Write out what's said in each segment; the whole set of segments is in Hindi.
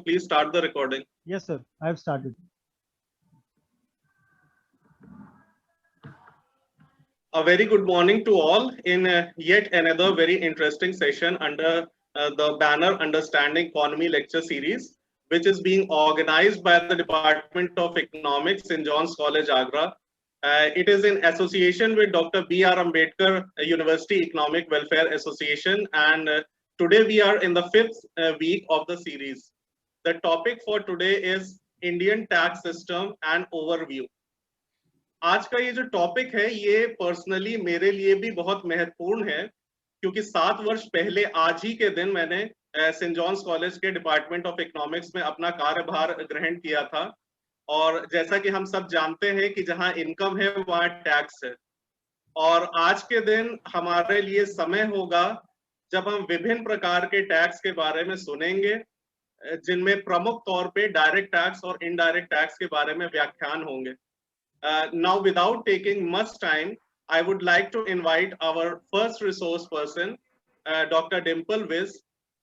please start the recording. Yes, sir. I have started. A very good morning to all in yet another very interesting session under the banner Understanding Economy Lecture Series, which is being organized by the Department of Economics in John's College, Agra. It is in association with Dr. B.R. Ambedkar University Economic Welfare Association, and today we are in the fifth week of the series. The topic for today is Indian tax system and overview. आज का ये जो टॉपिक है ये पर्सनली मेरे लिए भी बहुत महत्वपूर्ण है, क्योंकि 7 वर्ष पहले आज ही के दिन मैंने सेंट जॉन्स कॉलेज के डिपार्टमेंट ऑफ इकोनॉमिक्स में अपना कार्यभार ग्रहण किया था। और जैसा कि हम सब जानते हैं कि जहां इनकम है वहां टैक्स है, और आज के दिन हमारे लिए समय होगा जब हम विभिन्न प्रकार के टैक्स के बारे में सुनेंगे, जिनमें प्रमुख तौर पे डायरेक्ट टैक्स और इनडायरेक्ट टैक्स के बारे में व्याख्यान होंगे। Now, without taking much time, I would like to invite our first resource person, Dr. Dimple Viz,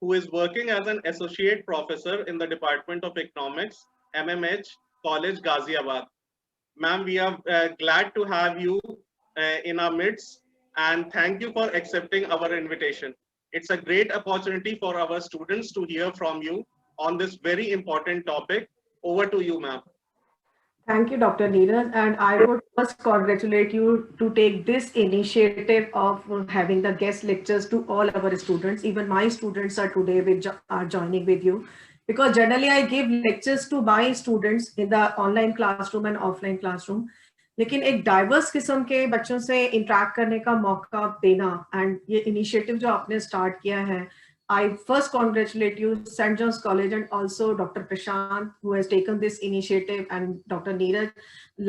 who is working as an associate professor in the Department of Economics, MMH College, Ghaziabad. Ma'am, we are glad to have you in our midst, and thank you for accepting our invitation. It's a great opportunity for our students to hear from you on this very important topic. Over to you, ma'am. Thank you, Dr. Neeraj, and I would first congratulate you to take this initiative of having the guest lectures to all our students. Even my students are today are joining with you, because generally I give lectures to my students in the online classroom and offline classroom. लेकिन एक डाइवर्स किस्म के बच्चों से इंटरेक्ट करने का मौका देना, एंड ये इनिशिएटिव जो आपने स्टार्ट किया है, I first congratulate you, St. John's College, and also Dr. Prashant, who has taken this initiative, and Dr. Neeraj.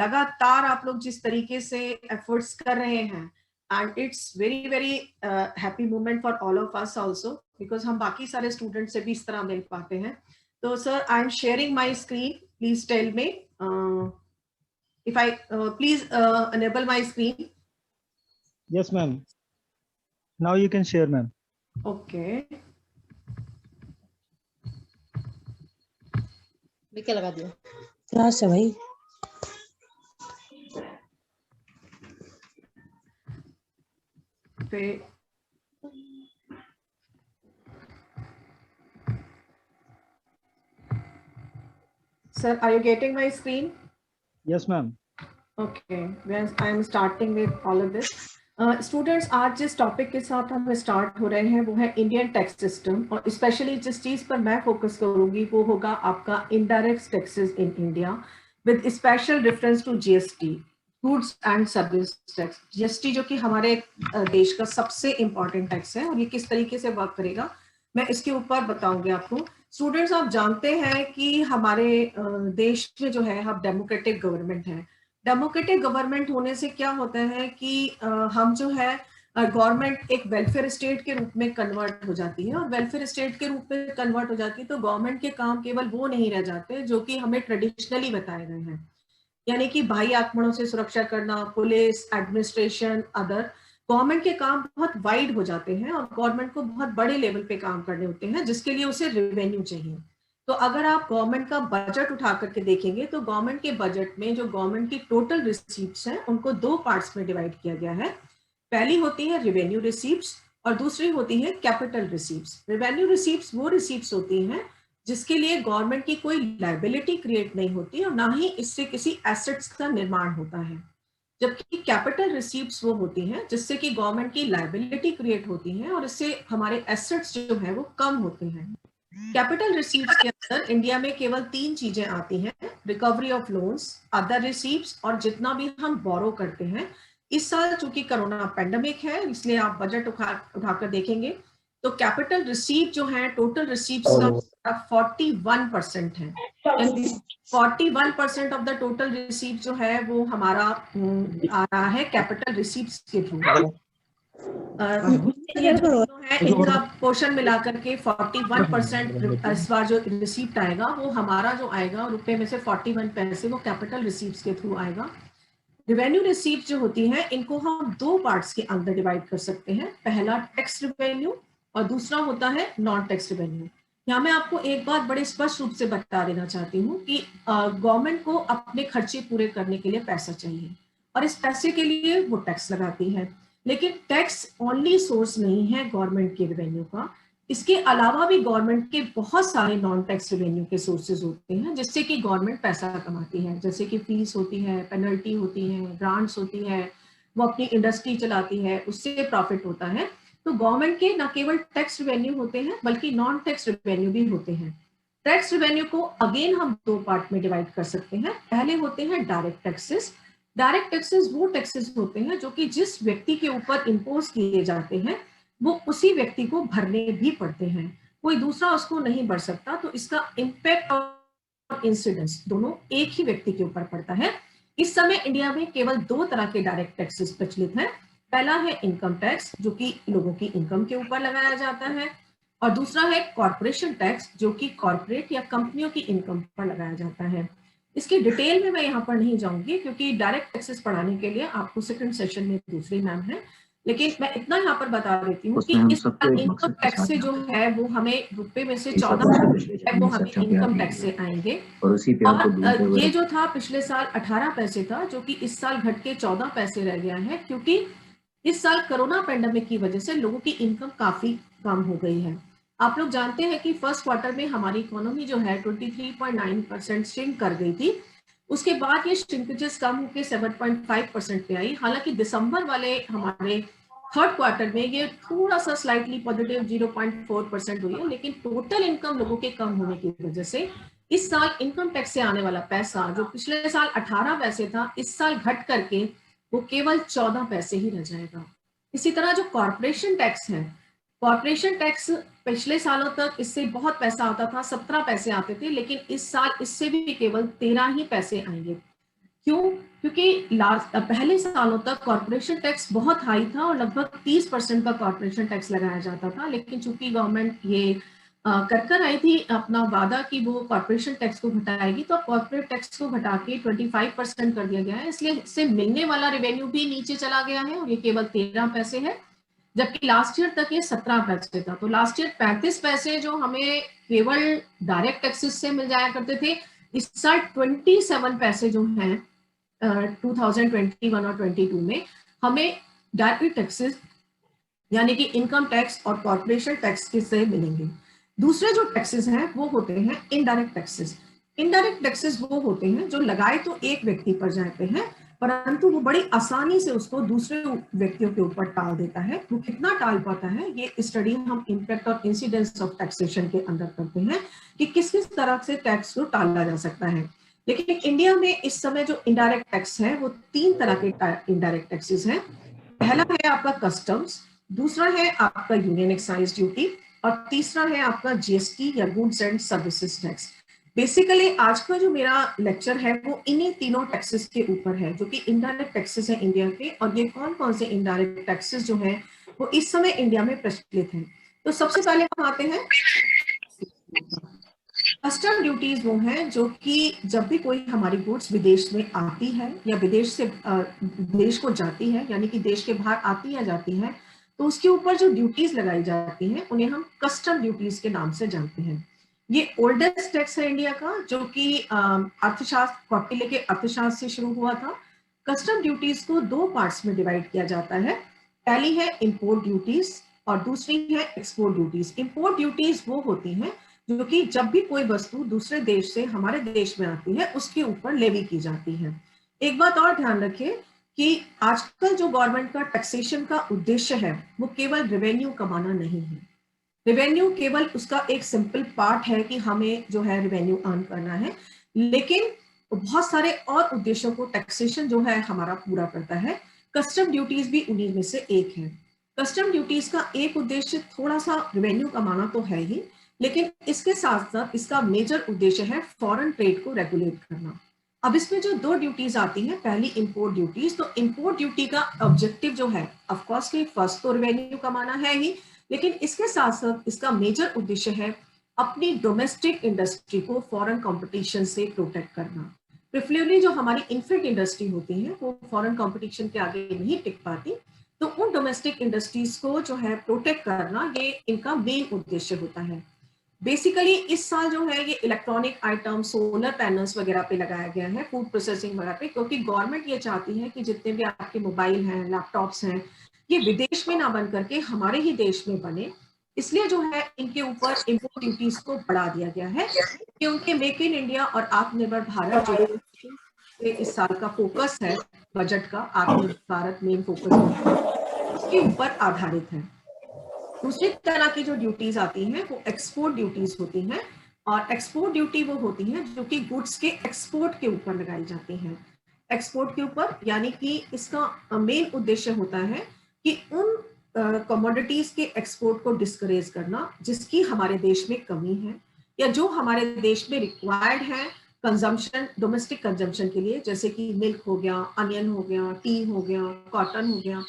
लगातार आप लोग जिस तरीके से efforts कर रहे हैं, and it's very happy moment for all of us also, because हम बाकी सारे students से भी इस तरह मिल पाते हैं. तो sir, I'm sharing my screen. Please tell me if I please enable my screen. Yes, ma'am. Now you can share, ma'am. Okay. क्या लगा दिया क्या से भाई Sir, are you getting my screen? Yes, ma'am. Okay, when I am starting with all of this. Students आज जिस टॉपिक के साथ हम स्टार्ट हो रहे हैं वो है इंडियन टैक्स सिस्टम, और स्पेशली जिस चीज़ पर मैं फोकस करूंगी वो होगा आपका indirect taxes in India, with special reference to GST, goods and service tax. GST जो कि हमारे देश का सबसे इम्पॉर्टेंट टैक्स है, और ये किस तरीके से वर्क करेगा मैं इसके ऊपर बताऊंगी आपको। स्टूडेंट्स, आप जानते हैं कि हमारे देश में जो है हम डेमोक्रेटिक गवर्नमेंट है। डेमोक्रेटिक गवर्नमेंट होने से क्या होता है कि हम जो है गवर्नमेंट एक वेलफेयर स्टेट के रूप में कन्वर्ट हो जाती है, और वेलफेयर स्टेट के रूप में कन्वर्ट हो जाती है तो गवर्नमेंट के काम केवल वो नहीं रह जाते जो कि हमें ट्रेडिशनली बताए गए हैं, यानी कि बाह्य आक्रमणों से सुरक्षा करना, पुलिस, एडमिनिस्ट्रेशन, अदर। गवर्नमेंट के काम बहुत वाइड हो जाते हैं और गवर्नमेंट को बहुत बड़े लेवल पे काम करने होते हैं, जिसके लिए उसे रेवेन्यू चाहिए। तो अगर आप गवर्नमेंट का बजट उठा करके देखेंगे तो गवर्नमेंट के बजट में जो गवर्नमेंट की टोटल रिसीप्ट्स हैं उनको 2 पार्ट्स में डिवाइड किया गया है। पहली होती है रेवेन्यू रिसीप्ट्स और दूसरी होती है कैपिटल रिसीप्ट्स। रेवेन्यू रिसीप्ट्स वो रिसीप्ट्स होती हैं जिसके लिए गवर्नमेंट की कोई लायबिलिटी क्रिएट नहीं होती और ना ही इससे किसी एसेट्स का निर्माण होता है, जबकि कैपिटल रिसीप्ट्स वो होती हैं जिससे कि गवर्नमेंट की लायबिलिटी क्रिएट होती है और इससे हमारे एसेट्स जो है वो कम होते हैं। कैपिटल रिसीप्ट्स के अंदर इंडिया में केवल 3 चीजें आती हैं, recovery of loans, other receipts और जितना भी हम बोरो करते हैं। इस साल चूंकि कोरोना पेंडेमिक है इसलिए आप बजट उठाकर देखेंगे तो कैपिटल रिसीप्ट जो है टोटल रिसीप्ट्स का 41% है। 41% ऑफ द टोटल रिसीप्ट जो है वो हमारा आ रहा है कैपिटल रिसीप्ट्स के थ्रू। इनका पोर्शन मिलाकर के 41% इस बार जो रिसीप्ट आएगा वो हमारा जो आएगा रुपए में से 41 पैसे वो कैपिटल रिसीप्ट्स के थ्रू आएगा। रेवेन्यू रिसीप्ट जो होती हैं इनको हम 2 पार्ट्स के अंदर डिवाइड कर सकते हैं, पहला टैक्स रेवेन्यू और दूसरा होता है नॉन टैक्स रेवेन्यू। यहाँ मैं आपको एक बात बड़े स्पष्ट रूप से बता देना चाहती हूँ कि गवर्नमेंट को अपने खर्चे पूरे करने के लिए पैसा चाहिए और इस पैसे के लिए वो टैक्स लगाती है, लेकिन टैक्स ओनली सोर्स नहीं है गवर्नमेंट के रेवेन्यू का। इसके अलावा भी गवर्नमेंट के बहुत सारे नॉन टैक्स रेवेन्यू के सोर्सेज होते हैं जिससे कि गवर्नमेंट पैसा कमाती है, जैसे कि फीस होती है, पेनल्टी होती है, ग्रांट्स होती है, वो अपनी इंडस्ट्री चलाती है, उससे प्रॉफिट होता है। तो गवर्नमेंट के न केवल टैक्स रेवेन्यू होते हैं बल्कि नॉन टैक्स रेवेन्यू भी होते हैं। टैक्स रेवेन्यू को अगेन हम दो पार्ट में डिवाइड कर सकते हैं। पहले होते हैं डायरेक्ट टैक्सेस। डायरेक्ट टैक्सेस वो टैक्सेस होते हैं जो कि जिस व्यक्ति के ऊपर इम्पोज किए जाते हैं वो उसी व्यक्ति को भरने भी पड़ते हैं, कोई दूसरा उसको नहीं भर सकता। तो इसका इम्पैक्ट और इंसिडेंस दोनों एक ही व्यक्ति के ऊपर पड़ता है। इस समय इंडिया में केवल दो तरह के डायरेक्ट टैक्सेस प्रचलित हैं। पहला है इनकम टैक्स जो कि लोगों की इनकम के ऊपर लगाया जाता है, और दूसरा है कॉर्पोरेशन टैक्स जो कि कॉर्पोरेट या कंपनियों की इनकम पर लगाया जाता है। इसकी डिटेल में मैं यहाँ पर नहीं जाऊंगी क्योंकि डायरेक्ट टैक्सेस पढ़ाने के लिए आपको सेकंड सेशन में दूसरी मैम है, लेकिन मैं इतना यहाँ पर बता देती हूँ कि इस इनकम टैक्स से जो है वो हमें रुपए में से 14 वो हमें इनकम टैक्स से आएंगे। और ये जो था पिछले साल 18 पैसे था जो कि इस साल घट के 14 पैसे रह गया है, क्योंकि इस साल कोरोना पेंडेमिक की वजह से लोगों की इनकम काफी कम हो गई है। आप लोग जानते हैं कि फर्स्ट क्वार्टर में हमारी इकोनॉमी जो है 23.9% श्रिंक कर गई थी। उसके बाद ये श्रिंकेजेस कम होकर 7.5% पे आई। हालांकि दिसंबर वाले हमारे थर्ड क्वार्टर में ये थोड़ा सा स्लाइटली पॉजिटिव 0.4% हुई है, लेकिन टोटल इनकम लोगों के कम होने की वजह से इस साल इनकम टैक्स से आने वाला पैसा जो पिछले साल 18 पैसे था, इस साल घट करके वो केवल 14 पैसे ही रह जाएगा। इसी तरह जो कॉर्पोरेशन टैक्स है, कॉर्पोरेशन टैक्स पिछले सालों तक इससे बहुत पैसा आता था, 17 पैसे आते थे, लेकिन इस साल इससे भी केवल 13 ही पैसे आएंगे। क्यों? क्योंकि पहले सालों तक कॉर्पोरेशन टैक्स बहुत हाई था और लगभग 30% का कॉर्पोरेशन टैक्स लगाया जाता था, लेकिन चूंकि गवर्नमेंट ये कर आई थी अपना वादा कि वो कॉर्पोरेशन टैक्स को घटाएगी, तो कॉर्पोरेट टैक्स को घटा के 25% कर दिया गया है, इसलिए इससे मिलने वाला रेवेन्यू भी नीचे चला गया है और ये केवल 13 पैसे है, जबकि लास्ट ईयर तक ये 17 पैसे था। तो लास्ट ईयर 35 पैसे जो हमें केवल डायरेक्ट टैक्सेस से मिल जाया करते थे, इस साल 27 पैसे जो हैं 2021 और 22 में हमें डायरेक्ट टैक्सेस यानी कि इनकम टैक्स और कॉर्पोरेशन टैक्स से मिलेंगे। दूसरे जो टैक्सेस हैं वो होते हैं इनडायरेक्ट टैक्सेस। इनडायरेक्ट टैक्सेस वो होते हैं जो लगाए तो एक व्यक्ति पर जाते हैं, परंतु वो बड़ी आसानी से उसको दूसरे व्यक्तियों के ऊपर टाल देता है। वो कितना टाल पाता है, ये स्टडी हम इम्पैक्ट और इंसिडेंस ऑफ टैक्सेशन के अंदर करते हैं कि किस किस तरह से टैक्स को टाला जा सकता है। लेकिन इंडिया में इस समय जो इनडायरेक्ट टैक्स है वो 3 तरह के इनडायरेक्ट टैक्सेस हैं। पहला है आपका कस्टम्स, दूसरा है आपका यूनियन एक्साइज ड्यूटी, और तीसरा है आपका जीएसटी या goods and services tax. Basically आज का जो मेरा लेक्चर है वो इन्हीं तीनों टैक्सेस के ऊपर है जो कि इनडायरेक्ट टैक्सेस है इंडिया के, और ये कौन कौन से इनडायरेक्ट टैक्सेस जो हैं वो इस समय इंडिया में प्रचलित हैं। तो सबसे पहले हम आते हैं कस्टम ड्यूटीज। वो हैं जो कि जब भी कोई हमारी गुड्स विदेश में आती है या विदेश से देश को जाती है, यानी कि देश के बाहर आती या जाती है, तो उसके ऊपर जो ड्यूटीज लगाई जाती हैं उन्हें हम कस्टम ड्यूटीज के नाम से जानते हैं। ये ओल्डेस्ट टैक्स है इंडिया का, जो कि अर्थशास्त्र कौटिल्य के अर्थशास्त्र से शुरू हुआ था। कस्टम ड्यूटीज को 2 पार्ट्स में डिवाइड किया जाता है। पहली है इंपोर्ट ड्यूटीज और दूसरी है एक्सपोर्ट ड्यूटीज। इंपोर्ट ड्यूटीज वो होती हैं जो कि जब भी कोई वस्तु दूसरे देश से हमारे देश में आती है उसके ऊपर लेवी की जाती है। एक बात और ध्यान रखिए कि आजकल जो गवर्नमेंट का टैक्सेशन का उद्देश्य है वो केवल रेवेन्यू कमाना नहीं है। रेवेन्यू केवल उसका एक सिंपल पार्ट है कि हमें जो है रेवेन्यू अर्न करना है, लेकिन बहुत सारे और उद्देश्यों को टैक्सेशन जो है हमारा पूरा करता है। कस्टम ड्यूटीज भी उन्हीं में से एक है। कस्टम ड्यूटीज का एक उद्देश्य थोड़ा सा रेवेन्यू कमाना तो है ही, लेकिन इसके साथ साथ इसका मेजर उद्देश्य है फॉरेन ट्रेड को रेगुलेट करना। अब इसमें जो 2 ड्यूटीज आती हैं, पहली इंपोर्ट ड्यूटीज। तो इंपोर्ट ड्यूटी का ऑब्जेक्टिव जो है ऑफ कोर्स फर्स्ट तो रेवेन्यू कमाना है ही, लेकिन इसके साथ साथ इसका मेजर उद्देश्य है अपनी डोमेस्टिक इंडस्ट्री को फॉरेन कंपटीशन से प्रोटेक्ट करना। प्रेफरेबली जो हमारी इन्फेंट इंडस्ट्री होती है वो फॉरेन कंपटीशन के आगे नहीं टिक पाती, तो उन डोमेस्टिक इंडस्ट्रीज को जो है प्रोटेक्ट करना ये इनका मेन उद्देश्य होता है। बेसिकली इस साल जो है ये इलेक्ट्रॉनिक आइटम, सोलर पैनल्स वगैरह पे लगाया गया है, फूड प्रोसेसिंग वगैरह पे, क्योंकि गवर्नमेंट ये चाहती है कि जितने भी आपके मोबाइल हैं, लैपटॉप्स हैं, ये विदेश में ना बन करके हमारे ही देश में बने। इसलिए जो है इनके ऊपर इम्पोर्ट ड्यूटीज को बढ़ा दिया गया है कि उनके मेक इन इंडिया और आत्मनिर्भर भारत जो इस साल का फोकस है बजट का, आत्मनिर्भर भारत मेन फोकस उसके ऊपर आधारित है। दूसरी तरह की जो ड्यूटीज आती हैं वो एक्सपोर्ट ड्यूटीज होती हैं, और एक्सपोर्ट ड्यूटी वो होती है जो कि गुड्स के एक्सपोर्ट के ऊपर लगाई जाती हैं। एक्सपोर्ट के ऊपर यानी कि इसका मेन उद्देश्य होता है कि उन कमोडिटीज के एक्सपोर्ट को डिस्करेज करना जिसकी हमारे देश में कमी है या जो हमारे देश में रिक्वायर्ड है कंजम्पशन, डोमेस्टिक कंजम्पशन के लिए, जैसे कि मिल्क हो गया, अनियन हो गया, टी हो गया, कॉटन हो गया।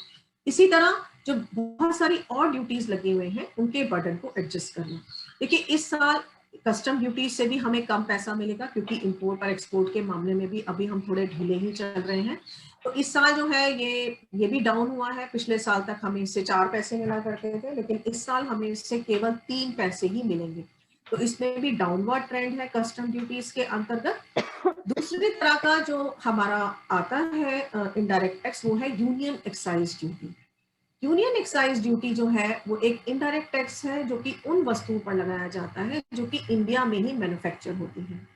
इसी तरह जो बहुत सारी और ड्यूटीज लगे हुए हैं उनके बर्डन को एडजस्ट करना। देखिए इस साल कस्टम ड्यूटीज से भी हमें कम पैसा मिलेगा क्योंकि इंपोर्ट और एक्सपोर्ट के मामले में भी अभी हम थोड़े ढीले ही चल रहे हैं। तो इस साल जो है ये भी डाउन हुआ है। पिछले साल तक हमें इससे 4 पैसे मिला करते थे, लेकिन इस साल हमें इससे केवल 3 पैसे ही मिलेंगे। तो इसमें भी डाउनवर्ड ट्रेंड है कस्टम ड्यूटीज के अंतर्गत। दूसरी तरह का जो हमारा आता है इनडायरेक्ट टैक्स, वो है union excise duty. Union excise duty जो है वो एक इनडायरेक्ट टैक्स है जो कि उन वस्तुओं पर लगाया जाता है जो कि इंडिया में ही मैन्युफैक्चर होती है।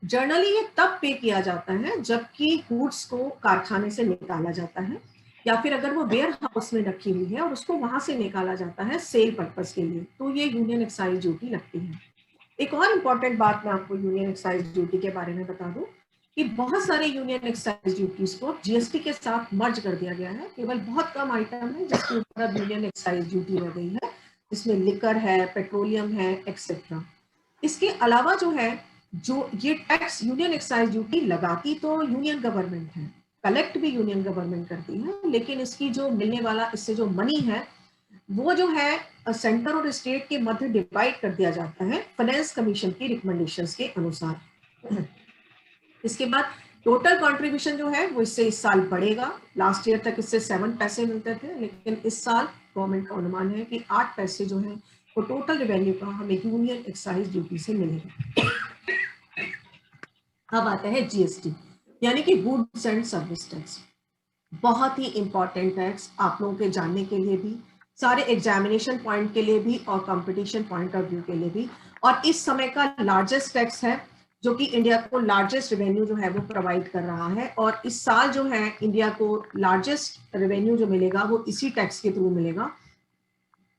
जनरली ये तब पे किया जाता है जबकि गुड्स को कारखाने से निकाला जाता है या फिर अगर वो वेयर हाउस में रखी हुई है और उसको वहां से निकाला जाता है सेल पर्पस के लिए, तो ये यूनियन एक्साइज ड्यूटी लगती है। एक और इम्पॉर्टेंट बात मैं आपको यूनियन एक्साइज ड्यूटी के बारे में बता दूं कि बहुत सारे यूनियन एक्साइज ड्यूटीज को जीएसटी के साथ मर्ज कर दिया गया है। केवल बहुत कम आइटम है जिसके ऊपर अब यूनियन एक्साइज ड्यूटी रह गई है, जिसमें लिकर है, पेट्रोलियम है, एक्सेट्रा। इसके अलावा जो है जो ये टैक्स यूनियन एक्साइज ड्यूटी लगाती तो यूनियन गवर्नमेंट है, कलेक्ट भी यूनियन गवर्नमेंट करती है, लेकिन इसकी जो मिलने वाला इससे जो मनी है वो जो है सेंटर और स्टेट के मध्य डिवाइड कर दिया जाता है फाइनेंस कमीशन की रिकमेंडेशंस के अनुसार। इसके बाद टोटल कंट्रीब्यूशन जो है वो इससे इस साल बढ़ेगा। लास्ट ईयर तक इससे 7 पैसे मिलते थे, लेकिन इस साल गवर्नमेंट का अनुमान है कि 8 पैसे जो है वो टोटल रेवेन्यू का हमें यूनियन एक्साइज ड्यूटी से मिलेगा। अब आता है जीएसटी यानी कि गुड्स एंड सर्विस टैक्स। बहुत ही इंपॉर्टेंट टैक्स आप लोगों के जानने के लिए भी, सारे एग्जामिनेशन पॉइंट के लिए भी और कंपटीशन पॉइंट ऑफ व्यू के लिए भी, और इस समय का लार्जेस्ट टैक्स है जो कि इंडिया को लार्जेस्ट रेवेन्यू जो है वो प्रोवाइड कर रहा है। और इस साल जो है इंडिया को लार्जेस्ट रेवेन्यू जो मिलेगा वो इसी टैक्स के थ्रू मिलेगा,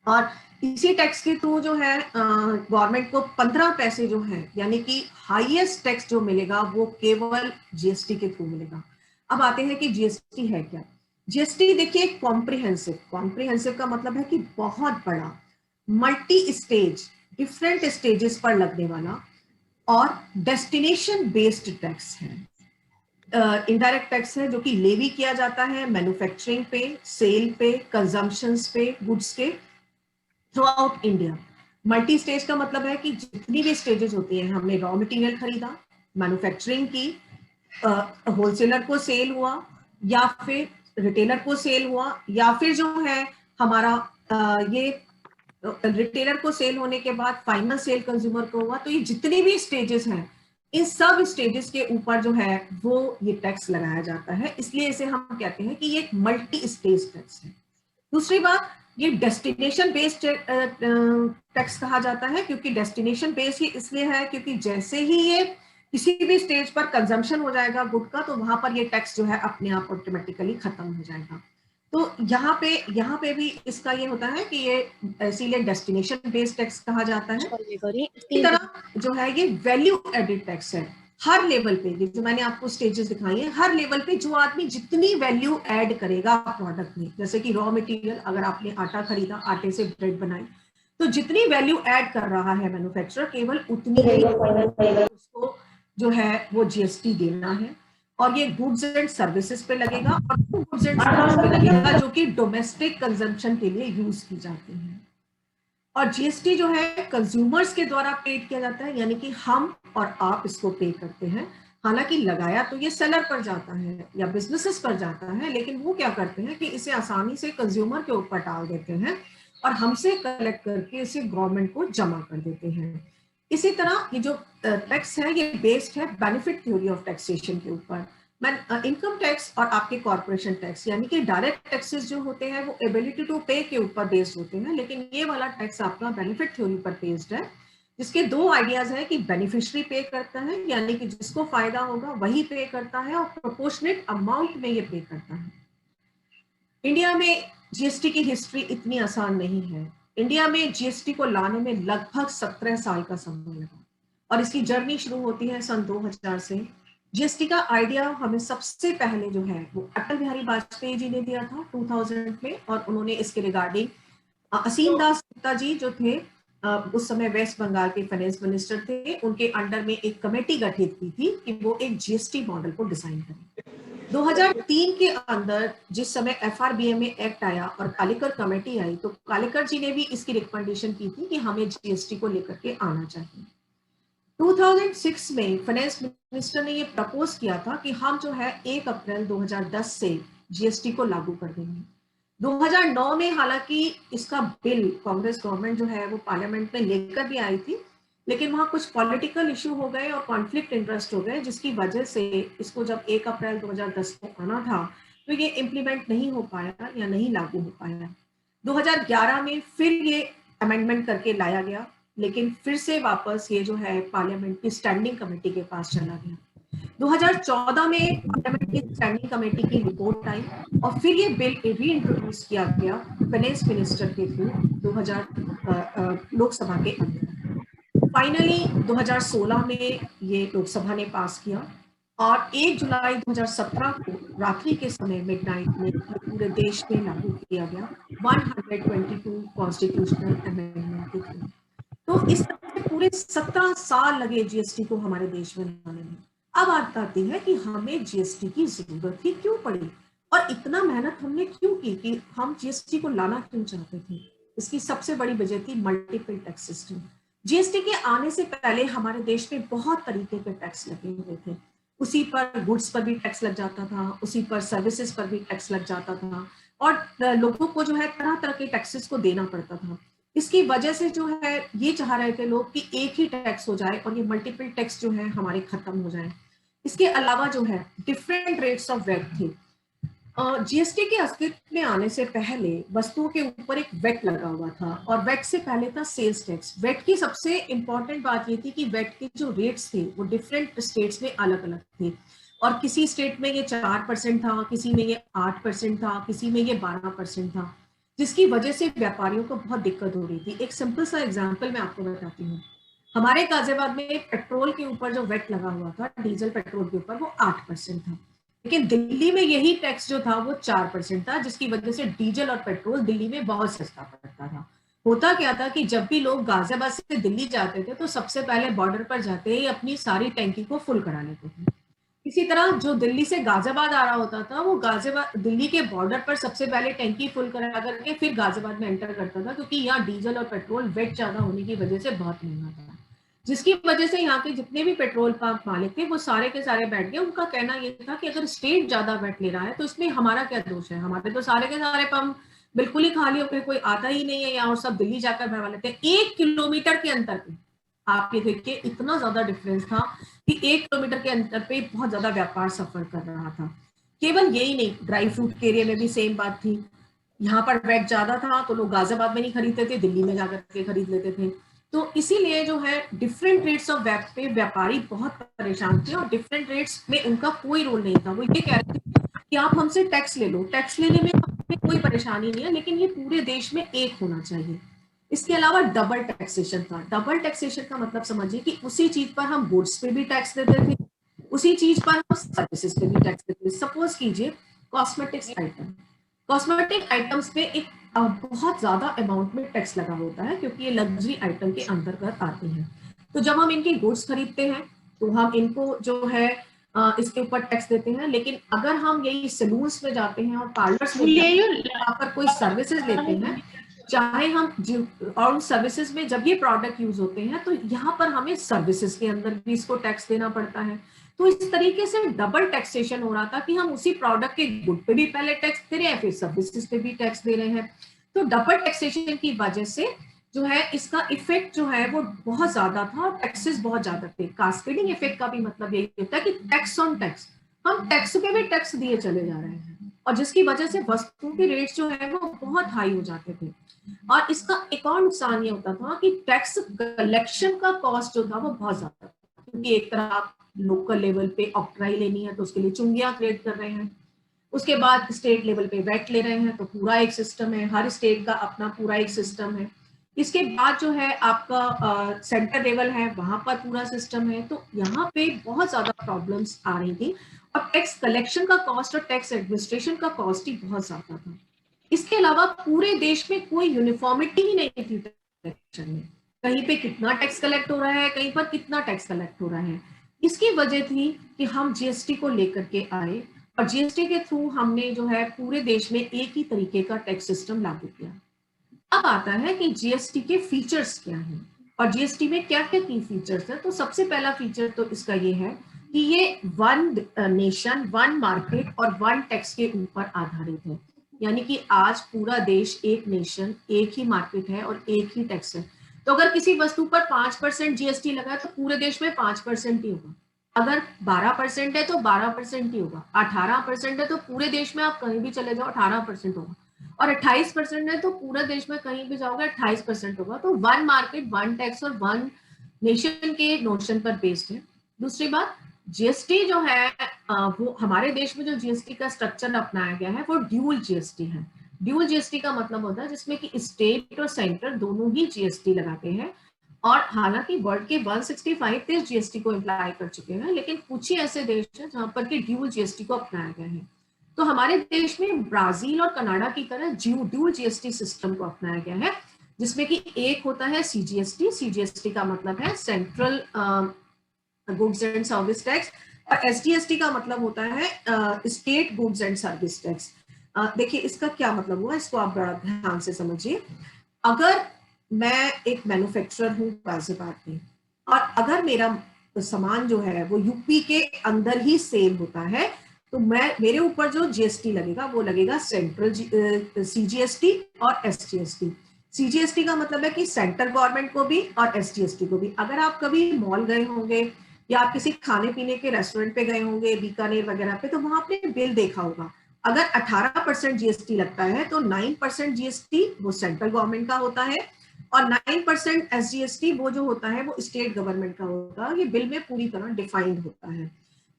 और इसी टैक्स के थ्रू जो है गवर्नमेंट को 15 पैसे जो है यानी कि हाईएस्ट टैक्स जो मिलेगा वो केवल जीएसटी के थ्रू मिलेगा। अब आते हैं कि जीएसटी है क्या। जीएसटी देखिए कॉम्प्रिहेंसिव, कॉम्प्रिहेंसिव का मतलब है कि बहुत बड़ा, मल्टी स्टेज, डिफरेंट स्टेजेस पर लगने वाला और डेस्टिनेशन बेस्ड टैक्स है। इनडायरेक्ट टैक्स है जो कि लेवी किया जाता है मैन्युफैक्चरिंग पे, सेल पे, कंजम्पशंस पे, गुड्स के through out India. Multi stage का मतलब है कि जितनी भी स्टेजेस होती हैं, हमने रॉ मटेरियल खरीदा, मैन्युफैक्चरिंग की, होलसेलर को सेल हुआ या फिर रिटेलर को सेल हुआ, या फिर जो है हमारा ये रिटेलर को सेल होने के बाद फाइनल सेल कंज्यूमर को हुआ। तो ये जितनी भी स्टेजेस हैं इन सब स्टेजेस के ऊपर जो है वो ये टैक्स लगाया जाता है, इसलिए इसे हम कहते हैं कि ये एक मल्टी स्टेज टैक्स है। दूसरी बात, ये डेस्टिनेशन बेस्ड टैक्स कहा जाता है, क्योंकि डेस्टिनेशन बेस्ड इसलिए है क्योंकि जैसे ही ये किसी भी स्टेज पर कंजम्पशन हो जाएगा गुड का, तो वहां पर ये टैक्स जो है अपने आप ऑटोमेटिकली खत्म हो जाएगा। तो यहाँ पे भी इसका ये होता है कि ये इसीलिए डेस्टिनेशन बेस्ड टैक्स कहा जाता है। इसी तरह जो है ये वैल्यू एडिड टैक्स है। हर लेवल पे, जो मैंने आपको स्टेजेस दिखाई है, हर लेवल पे जो आदमी जितनी वैल्यू ऐड करेगा प्रोडक्ट में, जैसे कि रॉ मटेरियल, अगर आपने आटा खरीदा, आटे से ब्रेड बनाई, तो जितनी वैल्यू ऐड कर रहा है मैन्युफैक्चरर केवल उतनी ही उसको जो है वो जीएसटी देना है। और ये गुड्स एंड सर्विसेज पे लगेगा, और गुड्स एंड सर्विस पे लगेगा जो कि डोमेस्टिक कंजम्पशन के लिए यूज की जाती है। और जीएसटी जो है कंज्यूमर्स के द्वारा पेड किया जाता है, यानी कि हम और आप इसको पे करते हैं। हालांकि लगाया तो ये सेलर पर जाता है या बिजनेसेस पर जाता है, लेकिन वो क्या करते हैं कि इसे आसानी से कंज्यूमर के ऊपर डाल देते हैं और हमसे कलेक्ट करके इसे गवर्नमेंट को जमा कर देते हैं। इसी तरह ये जो टैक्स है ये बेस्ड है बेनिफिट थ्योरी ऑफ टैक्सेशन के ऊपर। मैं इनकम टैक्स और आपके कॉर्पोरेशन टैक्स यानी कि डायरेक्ट टैक्सेस जो होते हैं वो एबिलिटी टू पे के ऊपर बेस्ड होते हैं, लेकिन ये वाला टैक्स आपका बेनिफिट थ्योरी पर बेस्ड है, जिसके दो आइडियाज है कि बेनिफिशियरी पे करता है यानी कि जिसको फायदा होगा वही पे करता है और प्रोपोर्शनेट अमाउंट में ये पे करता है। इंडिया में जीएसटी की हिस्ट्री इतनी आसान नहीं है। इंडिया में जीएसटी को लाने में लगभग 17 साल का समय लगा और इसकी जर्नी शुरू होती है सन 2000 से। जीएसटी का आइडिया हमें सबसे पहले जो है वो अटल बिहारी वाजपेयी जी ने दिया था 2000 में, और उन्होंने इसके रिगार्डिंग असीम दास गुप्ता जी जो थे उस समय वेस्ट बंगाल के फाइनेंस मिनिस्टर थे, उनके अंडर में एक कमेटी गठित की थी कि वो एक जीएसटी मॉडल को डिजाइन करें। 2003 के अंदर जिस समय FRBMA एक्ट आया और कालेकर कमेटी आई, तो कालेकर जी ने भी इसकी रिकमेंडेशन की थी कि हमें जीएसटी को लेकर के आना चाहिए। 2006 में फाइनेंस मिनिस्टर ने ये प्रपोज किया था कि हम जो है 1 अप्रैल 2010 से जीएसटी को लागू कर देंगे। 2009 में हालांकि इसका बिल कांग्रेस गवर्नमेंट जो है वो पार्लियामेंट में लेकर भी आई थी, लेकिन वहां कुछ पॉलिटिकल इशू हो गए और कॉन्फ्लिक्ट इंटरेस्ट हो गए, जिसकी वजह से इसको जब 1 अप्रैल 2010 को आना था तो ये इम्प्लीमेंट नहीं हो पाया या नहीं लागू हो पाया। 2011 में फिर ये अमेंडमेंट करके लाया गया, लेकिन फिर से वापस ये जो है पार्लियामेंट की स्टैंडिंग कमेटी के पास चला गया। 2014 में पार्लियामेंट की स्टैंडिंग कमेटी की रिपोर्ट आई और फिर ये बिल री इंट्रोड्यूस किया गया फाइनेंस मिनिस्टर के थ्रू 2000 लोकसभा के अंदर। फाइनली 2016 में ये लोकसभा ने पास किया और 1 जुलाई 2017 को रात्रि के समय मिडनाइट में पूरे देश में लागू किया गया 122 कॉन्स्टिट्यूशनल अमेंडमेंट के थ्रू। तो इस तरह से पूरे 17 साल लगे जीएसटी को हमारे देश में लाने में। अब बात आती है कि हमें जीएसटी की जरूरत ही क्यों पड़ी और इतना मेहनत हमने क्यों की कि हम जीएसटी को लाना क्यों चाहते थे। इसकी सबसे बड़ी वजह थी मल्टीपल टैक्स सिस्टम। जीएसटी के आने से पहले हमारे देश में बहुत तरीके के टैक्स लगे हुए थे। उसी पर गुड्स पर भी टैक्स लग जाता था, उसी पर सर्विसेज पर भी टैक्स लग जाता था और लोगों को जो है तरह तरह के टैक्सेस को देना पड़ता था। इसकी वजह से जो है ये चाह रहे थे लोग कि एक ही टैक्स हो जाए और ये मल्टीपल टैक्स जो है हमारे खत्म हो जाए। इसके अलावा जो है डिफरेंट रेट्स ऑफ वेट थे। जीएसटी के अस्तित्व में आने से पहले वस्तुओं के ऊपर एक वेट लगा हुआ था और वेट से पहले था सेल्स टैक्स। वेट की सबसे इंपॉर्टेंट बात ये थी कि वेट के जो रेट्स थे वो डिफरेंट स्टेट्स में अलग अलग थे और किसी स्टेट में ये 4% था, किसी में ये 8% था, किसी में ये 12% था, जिसकी वजह से व्यापारियों को बहुत दिक्कत हो रही थी। एक सिंपल सा एग्जांपल मैं आपको बताती हूँ। हमारे गाजियाबाद में पेट्रोल के ऊपर जो वेट लगा हुआ था, डीजल पेट्रोल के ऊपर, वो 8% था, लेकिन दिल्ली में यही टैक्स जो था वो 4% था, जिसकी वजह से डीजल और पेट्रोल दिल्ली में बहुत सस्ता पड़ता था। होता क्या था कि जब भी लोग गाजियाबाद से दिल्ली जाते थे तो सबसे पहले बॉर्डर पर जाते ही अपनी सारी टैंकी को फुल करा लेते थे। इसी तरह जो दिल्ली से गाजियाबाद आ रहा होता था वो गाजियाबाद दिल्ली के बॉर्डर पर सबसे पहले टैंकी फुल करा करके फिर गाजियाबाद में एंटर करता था, क्योंकि यहाँ डीजल और पेट्रोल वेट ज्यादा होने की वजह से बहुत महंगा था, जिसकी वजह से यहाँ के जितने भी पेट्रोल पंप मालिक थे वो सारे के सारे बैठ गए। उनका कहना ये था कि अगर स्टेट ज्यादा वेट ले रहा है तो इसमें हमारा क्या दोष है, हमारे तो सारे के सारे पंप बिल्कुल ही खाली होकर कोई आता ही नहीं है यहाँ और सब दिल्ली जाकर भरवा लेते हैं। 1 किलोमीटर के अंतर पे आप ये देखिए इतना ज्यादा डिफरेंस था कि 1 किलोमीटर के अंतर पे बहुत ज्यादा व्यापार सफर कर रहा था। केवल यही नहीं, ड्राई फ्रूट के एरिया में भी सेम बात थी। यहाँ पर वेट ज्यादा था तो लोग गाजियाबाद में नहीं खरीदते थे, दिल्ली में जाकर के खरीद लेते थे। तो इसीलिए जो है डिफरेंट रेट्स ऑफ वेट पे व्यापारी बहुत परेशान थे और डिफरेंट रेट्स में उनका कोई रोल नहीं था। वो ये कह रहे थे कि आप हमसे टैक्स ले लो, टैक्स लेने में हमें कोई परेशानी नहीं है, लेकिन ये पूरे देश में एक होना चाहिए। इसके अलावा डबल टैक्सेशन था। डबल टैक्सेशन का मतलब समझिए कि उसी चीज पर हम गुड्स पे भी टैक्स देते थे, उसी चीज पर हम सर्विसेज पे भी टैक्स देते थे। सपोज कीजिए कॉस्मेटिक्स आइटम, कॉस्मेटिक आइटम्स पे एक बहुत ज्यादा अमाउंट में टैक्स लगा होता है क्योंकि ये लग्जरी आइटम के अंतर्गत आते हैं। तो जब हम इनकी गुड्स खरीदते हैं तो हम इनको जो है इसके ऊपर टैक्स देते हैं, लेकिन अगर हम यही सैलून्स में जाते हैं और पार्लर्स में वहां पर कोई सर्विसेज लेते हैं, चाहे हम और उन सर्विसेज में जब ये प्रोडक्ट यूज होते हैं तो यहाँ पर हमें सर्विसेज के अंदर भी इसको टैक्स देना पड़ता है। तो इस तरीके से डबल टैक्सेशन हो रहा था कि हम उसी प्रोडक्ट के गुड पे भी पहले टैक्स दे रहे हैं, फिर सर्विसेज पे भी टैक्स दे रहे हैं। तो डबल टैक्सेशन की वजह से जो है इसका इफेक्ट जो है वो बहुत ज्यादा था और टैक्सेस बहुत ज्यादा थे। कास्केडिंग इफेक्ट का भी मतलब यही होता है कि टैक्स ऑन टैक्स, हम टैक्स पे भी टैक्स दिए चले जा रहे हैं और जिसकी वजह से वस्तुओं के रेट जो है वो बहुत हाई हो जाते थे। और इसका एक और नुकसान ये होता था कि टैक्स कलेक्शन का कॉस्ट जो था वो बहुत ज्यादा था, क्योंकि एक तरह आप लोकल लेवल पे ऑक्ट्राई लेनी है तो उसके लिए चुंगियां क्रिएट कर रहे हैं, उसके बाद स्टेट लेवल पे वैट ले रहे हैं तो पूरा एक सिस्टम है, हर स्टेट का अपना पूरा एक सिस्टम है। इसके बाद जो है आपका सेंटर लेवल है, वहां पर पूरा सिस्टम है। तो यहाँ पे बहुत ज्यादा प्रॉब्लम्स आ रही थी और टैक्स कलेक्शन का कॉस्ट और टैक्स एडमिनिस्ट्रेशन का कॉस्ट ही बहुत ज्यादा था। इसके अलावा पूरे देश में कोई यूनिफॉर्मिटी ही नहीं थी टैक्सेशन में, कहीं पे कितना टैक्स कलेक्ट हो रहा है, कहीं पर कितना टैक्स कलेक्ट हो रहा है। इसकी वजह थी कि हम जीएसटी को लेकर के आए और जीएसटी के थ्रू हमने जो है पूरे देश में एक ही तरीके का टैक्स सिस्टम लागू किया। अब आता है कि जीएसटी के फीचर्स क्या हैं और जीएसटी में क्या क्या की फीचर्स है। तो सबसे पहला फीचर तो इसका ये है कि ये वन नेशन वन मार्केट और वन टैक्स के ऊपर आधारित है, यानी कि आज पूरा देश एक नेशन एक ही मार्केट है और एक ही टैक्स है। तो अगर किसी वस्तु पर 5% जीएसटी लगा है तो पूरे देश में 5% ही होगा, अगर 12% है तो 12% ही होगा, 18% है तो पूरे देश में आप कहीं भी चले जाओ 18% होगा, और 28% है तो पूरे देश में कहीं भी जाओगे 28% होगा। तो वन मार्केट वन टैक्स और वन नेशन के नोशन पर बेस्ड है। दूसरी बात, जीएसटी जो है वो हमारे देश में जो जीएसटी का स्ट्रक्चर अपनाया गया है वो ड्यूल जीएसटी है। ड्यूल जीएसटी का मतलब होता है जिसमें कि स्टेट और सेंटर दोनों ही जीएसटी लगाते हैं, और हालांकि वर्ल्ड के 165 देश जीएसटी को अप्लाई कर चुके हैं, लेकिन कुछ ही ऐसे देश हैं जहां पर कि ड्यूल जीएसटी को अपनाया गया है। तो हमारे देश में ब्राजील और कनाडा की तरह ड्यूल जीएसटी सिस्टम को अपनाया गया है, जिसमें कि एक होता है सीजीएसटी, सीजीएसटी का मतलब है central goods and service tax, और एसजीएसटी का मतलब होता है state goods and service tax. देखिए इसका क्या मतलब हुआ, इसको आप बड़ा ध्यान से समझिए। अगर मैं एक मैन्युफैक्चरर हूँ गाजियाबाद में, और अगर मेरा सामान जो है वो यूपी के अंदर ही सेल होता है, तो मेरे ऊपर जो जीएसटी लगेगा वो लगेगा सेंट्रल सीजीएसटी और एसजीएसटी। सीजीएसटी का मतलब है कि सेंट्रल गवर्नमेंट को भी और एसजीएसटी को भी। अगर आप कभी मॉल गए होंगे या आप किसी खाने पीने के रेस्टोरेंट पे गए होंगे बीकानेर वगैरह पे, तो वहां आपने बिल देखा होगा, अगर 18% जीएसटी लगता है तो 9% जीएसटी वो सेंट्रल गवर्नमेंट का होता है और 9% एसजीएसटी वो जो होता है वो स्टेट गवर्नमेंट का होता है। ये बिल में पूरी तरह डिफाइंड होता है।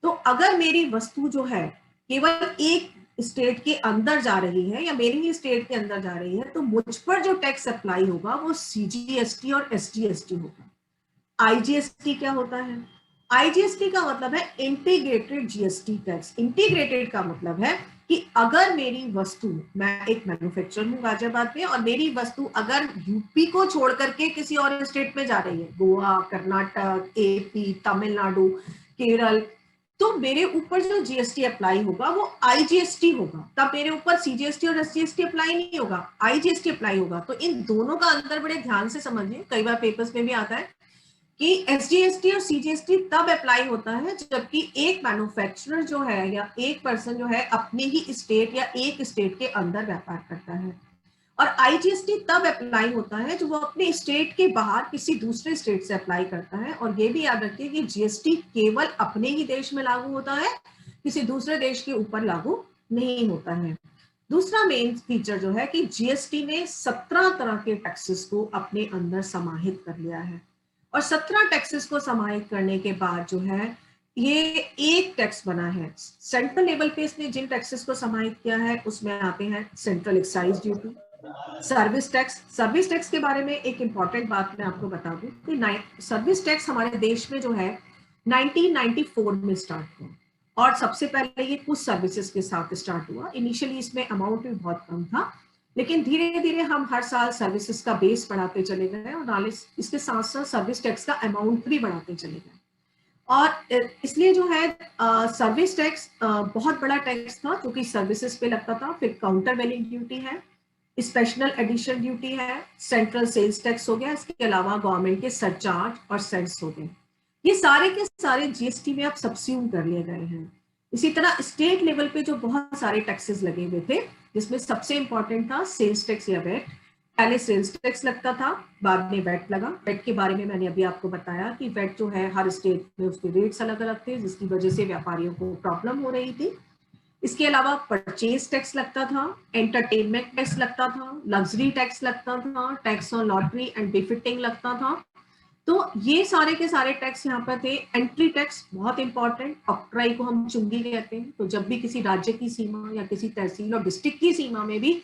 तो अगर मेरी वस्तु जो है केवल एक स्टेट के अंदर जा रही है या मेरी ही स्टेट के अंदर जा रही है, तो मुझ पर जो टैक्स अप्लाई होगा वो सीजीएसटी और एसजीएसटी होगा। आईजीएसटी क्या होता है? आईजीएसटी का मतलब है इंटीग्रेटेड जीएसटी टैक्स। इंटीग्रेटेड का मतलब है कि अगर मेरी वस्तु, मैं एक मैन्युफैक्चरर हूँ गाजियाबाद में, और मेरी वस्तु अगर यूपी को छोड़ करके किसी और स्टेट में जा रही है, गोवा, कर्नाटक, एपी, तमिलनाडु, केरल, तो मेरे ऊपर जो जीएसटी अप्लाई होगा वो आईजीएसटी होगा। तब मेरे ऊपर सीजीएसटी और एसजीएसटी अप्लाई नहीं होगा, आईजीएसटी अप्लाई होगा। तो इन दोनों का अंतर बड़े ध्यान से समझिए, कई बार पेपर्स में भी आता है कि एसजीएसटी और सीजीएसटी तब अप्लाई होता है जबकि एक मैन्युफैक्चरर जो है या एक पर्सन जो है अपनी ही स्टेट या एक स्टेट के अंदर व्यापार करता है, और आईजीएसटी तब अप्लाई होता है जो वो अपने स्टेट के बाहर किसी दूसरे स्टेट से अप्लाई करता है। और ये भी याद रखिए कि जीएसटी केवल अपने ही देश में लागू होता है, किसी दूसरे देश के ऊपर लागू नहीं होता है। दूसरा मेन फीचर जो है कि जीएसटी ने 17 तरह के टैक्सेस को अपने अंदर समाहित कर लिया है, और 17 टैक्सेस को समाहित करने के बाद जो है ये एक टैक्स बना है। सेंट्रल लेवल पे इसने जिन टैक्सेस को समाहित किया है उसमें आते हैं central excise duty, service tax. Service tax के बारे में एक इंपॉर्टेंट बात मैं आपको बता दूं कि सर्विस टैक्स हमारे देश में जो है 1994 में स्टार्ट हुआ, और सबसे पहले ये कुछ सर्विसेज के साथ स्टार्ट हुआ। इनिशियली इसमें अमाउंट भी बहुत कम था, लेकिन धीरे धीरे हम हर साल सर्विसेज का बेस बढ़ाते चले गए और इसके साथ साथ सर्विस टैक्स का अमाउंट भी बढ़ाते चले गए। और इसलिए जो है सर्विस टैक्स बहुत बड़ा टैक्स था जो कि सर्विसेज पे लगता था। फिर काउंटर वैलिंग ड्यूटी है, स्पेशल एडिशन ड्यूटी है, सेंट्रल सेल्स टैक्स हो गया, इसके अलावा गवर्नमेंट के सरचार्ज और सेस हो गए। ये सारे के सारे जीएसटी में अब सबस्यूम कर लिए गए हैं। इसी तरह स्टेट लेवल पे जो बहुत सारे टैक्सेस लगे हुए थे, जिसमें सबसे इंपॉर्टेंट था सेल्स टैक्स या वैट। पहले सेल्स टैक्स लगता था, बाद में वेट लगा। वेट के बारे में मैंने अभी आपको बताया कि वेट जो है हर स्टेट में उसके रेट्स अलग अलग थे, जिसकी वजह से व्यापारियों को प्रॉब्लम हो रही थी। इसके अलावा परचेज टैक्स लगता था, एंटरटेनमेंट टैक्स लगता था, लग्जरी टैक्स लगता था, tax on lottery and befitting लगता था। तो ये सारे के सारे टैक्स यहाँ पर थे। एंट्री टैक्स बहुत इंपॉर्टेंट, ऑक्ट्राई को हम चुंगी कहते हैं। तो जब भी किसी राज्य की सीमा या किसी तहसील और डिस्ट्रिक्ट की सीमा में भी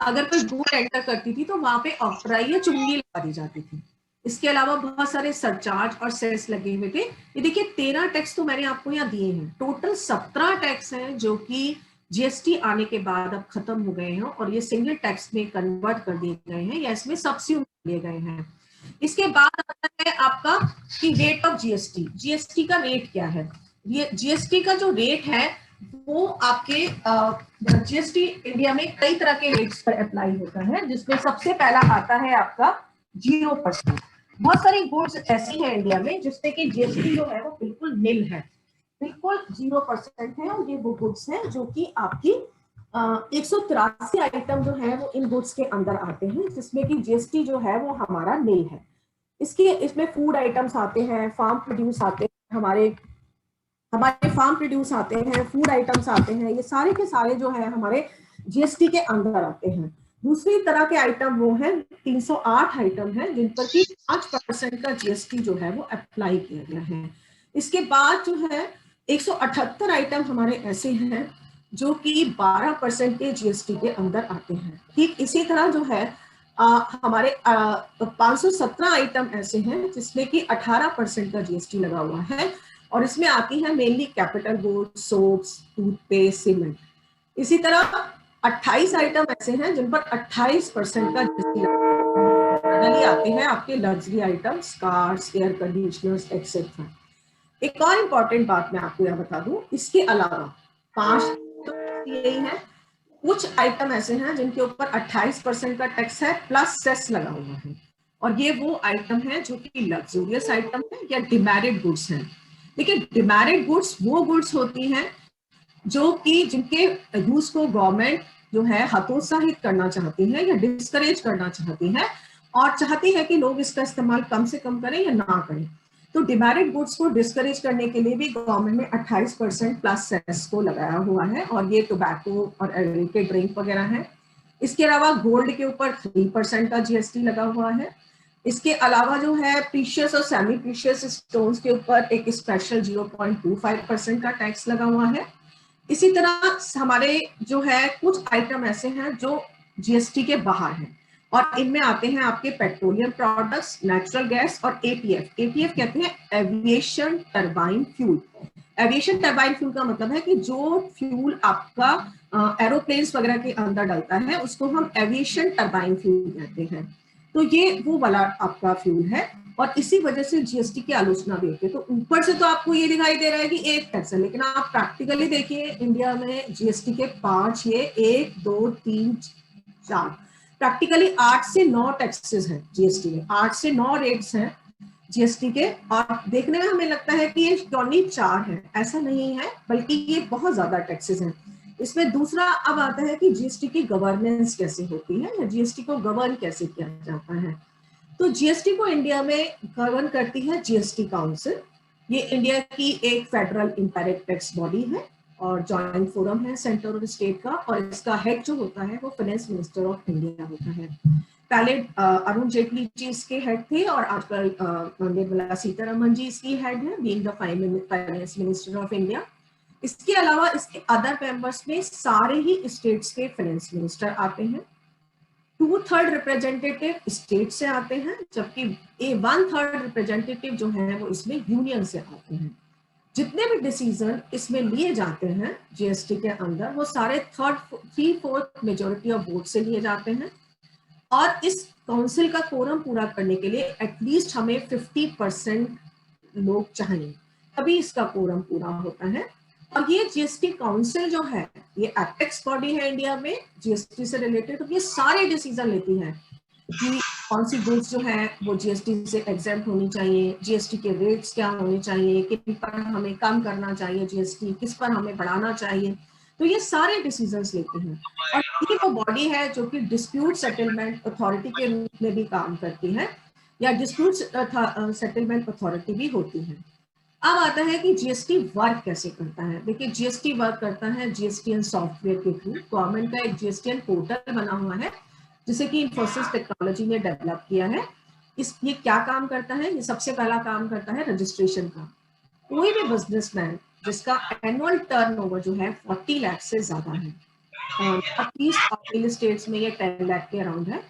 अगर कोई गुड एंटर करती थी तो वहां पे ऑक्ट्राई या चुंगी लगा दी जाती थी। इसके अलावा बहुत सारे सरचार्ज और सेस लगे हुए थे। ये देखिए 13 टैक्स तो मैंने आपको यहाँ दिए हैं, टोटल 17 टैक्स हैं जो कि जीएसटी आने के बाद अब खत्म हो गए हैं और ये सिंगल टैक्स में कन्वर्ट कर दिए गए हैं या इसमें सब्स्यूम लिए गए हैं। इसके बाद आता है आपका कि रेट ऑफ जीएसटी। जीएसटी का रेट क्या है? ये जीएसटी का जो रेट है वो आपके जीएसटी इंडिया में कई तरह के रेट्स पर अप्लाई होता है, जिसमें सबसे पहला आता है आपका 0%। बहुत सारी गुड्स ऐसी हैं इंडिया में जिसपे कि जीएसटी जो है वो बिल्कुल निल है, बिल्कुल 0% है। और ये वो गुड्स हैं जो कि आपकी 183 आइटम जो है वो इन गुड्स के अंदर आते हैं, जिसमें कि जीएसटी जो है वो हमारा निल है। इसमें फूड आइटम्स आते हैं, फार्म प्रोड्यूस आते हैं, हमारे फार्म प्रोड्यूस आते हैं, फूड आइटम्स आते हैं, ये सारे के सारे जो है हमारे जीएसटी के अंदर आते हैं। दूसरी तरह के आइटम वो है 308 आइटम है जिन पर कि 5% का जीएसटी जो है वो अप्लाई किया गया है। इसके बाद जो है 178 आइटम हमारे ऐसे हैं जो कि 12% के जीएसटी के अंदर आते हैं। ठीक इसी तरह जो है हमारे 517 आइटम ऐसे हैं जिसमें कि 18% का जीएसटी लगा हुआ है और इसमें आती है mainly capital goods, soaps, toothpaste, cement. इसी तरह 28 आइटम ऐसे हैं जिन पर 28% का जीएसटी फाइनली आते हैं आपके luxury items, cars, air conditioners etcetera. एक और इम्पॉर्टेंट बात मैं आपको यहाँ बता दूं, इसके अलावा 5 तो यही है, कुछ आइटम ऐसे हैं जिनके ऊपर 28% का टैक्स है प्लस सेस लगा हुआ है, और ये वो आइटम है जो कि लग्जूरियस आइटम है या डिमेरिट गुड्स हैं। देखिए डिमेरिट गुड्स वो गुड्स होती हैं जो कि जिनके यूज को गवर्नमेंट जो है हतोत्साहित करना चाहती है या डिस्करेज करना चाहती है और चाहती है कि लोग इसका इस्तेमाल कम से कम करें या ना करें। तो डिमेरिट गुड्स को डिस्करेज करने के लिए भी गवर्नमेंट ने 28% प्लस सेस को लगाया हुआ है, और ये टोबैको और एडल्ट्रेटेड ड्रिंक वगैरह है। इसके अलावा गोल्ड के ऊपर 3% का जीएसटी लगा हुआ है। इसके अलावा जो है प्रीशियस और सेमी प्रीशियस स्टोन्स के ऊपर एक स्पेशल 0.25% का टैक्स लगा हुआ है। इसी तरह हमारे जो है कुछ आइटम ऐसे हैं जो जीएसटी के बाहर हैं, और इनमें आते हैं आपके पेट्रोलियम प्रोडक्ट्स, नेचुरल गैस और एटीएफ। एटीएफ कहते हैं aviation turbine fuel. Aviation turbine fuel का मतलब है कि जो फ्यूल आपका एरोप्लेन्स वगैरह के अंदर डलता है उसको हम एविएशन टरबाइन फ्यूल कहते हैं। तो ये वो वाला आपका फ्यूल है, और इसी वजह से जीएसटी की आलोचना भी होती है। तो ऊपर से तो आपको ये दिखाई दे रहा है कि एक टैक्स है, लेकिन आप प्रैक्टिकली देखिए इंडिया में जीएसटी के 5, 1, 2, 3, 4 प्रैक्टिकली 8 से 9 टैक्सेस हैं जीएसटी में, 8 से 9 रेट्स हैं जीएसटी के। और देखने में हमें लगता है कि ये ओनली 4 है, ऐसा नहीं है, बल्कि ये बहुत ज्यादा टैक्सेस हैं। इसमें दूसरा अब आता है कि जीएसटी की गवर्नेंस कैसे होती है या जीएसटी को गवर्न कैसे किया जाता है। तो जीएसटी को इंडिया में गवर्न करती है जीएसटी काउंसिल। ये इंडिया की एक फेडरल इनडायरेक्ट टैक्स बॉडी है और जॉइंट फोरम है सेंटर और स्टेट का, और इसका हेड जो होता है वो फाइनेंस मिनिस्टर ऑफ इंडिया होता है। पहले अरुण जेटली जी इसके हेड थे और आजकल निर्मला सीतारमण जी इसकी हेड है, being the finance minister of India. इसके अलावा इसके अदर मेंबर्स में सारे ही स्टेट्स के फाइनेंस मिनिस्टर आते हैं। 2/3 रिप्रेजेंटेटिव स्टेट से आते हैं, जबकि 1/3 रिप्रेजेंटेटिव जो है वो इसमें यूनियन से आते हैं। जितने भी डिसीजन इसमें लिए जाते हैं जीएसटी के अंदर वो सारे 3/4 मेजोरिटी ऑफ वोट से लिए जाते हैं, और इस काउंसिल का कोरम पूरा करने के लिए एटलीस्ट हमें 50% लोग चाहिए, तभी इसका कोरम पूरा होता है। और ये जीएसटी काउंसिल जो है ये एपेक्स बॉडी है इंडिया में जीएसटी से रिलेटेड, तो ये सारे डिसीजन लेती है कि कौन सी गुड्स जो है वो जीएसटी से एग्जेम्प्ट होनी चाहिए, जीएसटी के रेट्स क्या होने चाहिए, किन पर हमें कम करना चाहिए जीएसटी, किस पर हमें बढ़ाना चाहिए। तो ये सारे डिसीजंस लेते हैं। और ये वो बॉडी है जो कि डिस्प्यूट सेटलमेंट अथॉरिटी के रूप में भी काम करती है, या डिस्प्यूट सेटलमेंट अथॉरिटी भी होती है। अब आता है कि जीएसटी वर्क कैसे करता है। देखिए, जीएसटी वर्क करता है जीएसटीएन सॉफ्टवेयर के थ्रू। गवर्नमेंट का एक जीएसटीएन पोर्टल बना हुआ है जिसे कि इन्फोसिस टेक्नोलॉजी ने डेवलप किया है। ये क्या काम करता है? ये सबसे पहला काम करता है रजिस्ट्रेशन का। कोई भी बिजनेसमैन जिसका एनुअल टर्नओवर जो है 40 लाख से ज्यादा है, एटलीस्ट स्टेट्स में ये 10 लाख के अराउंड है,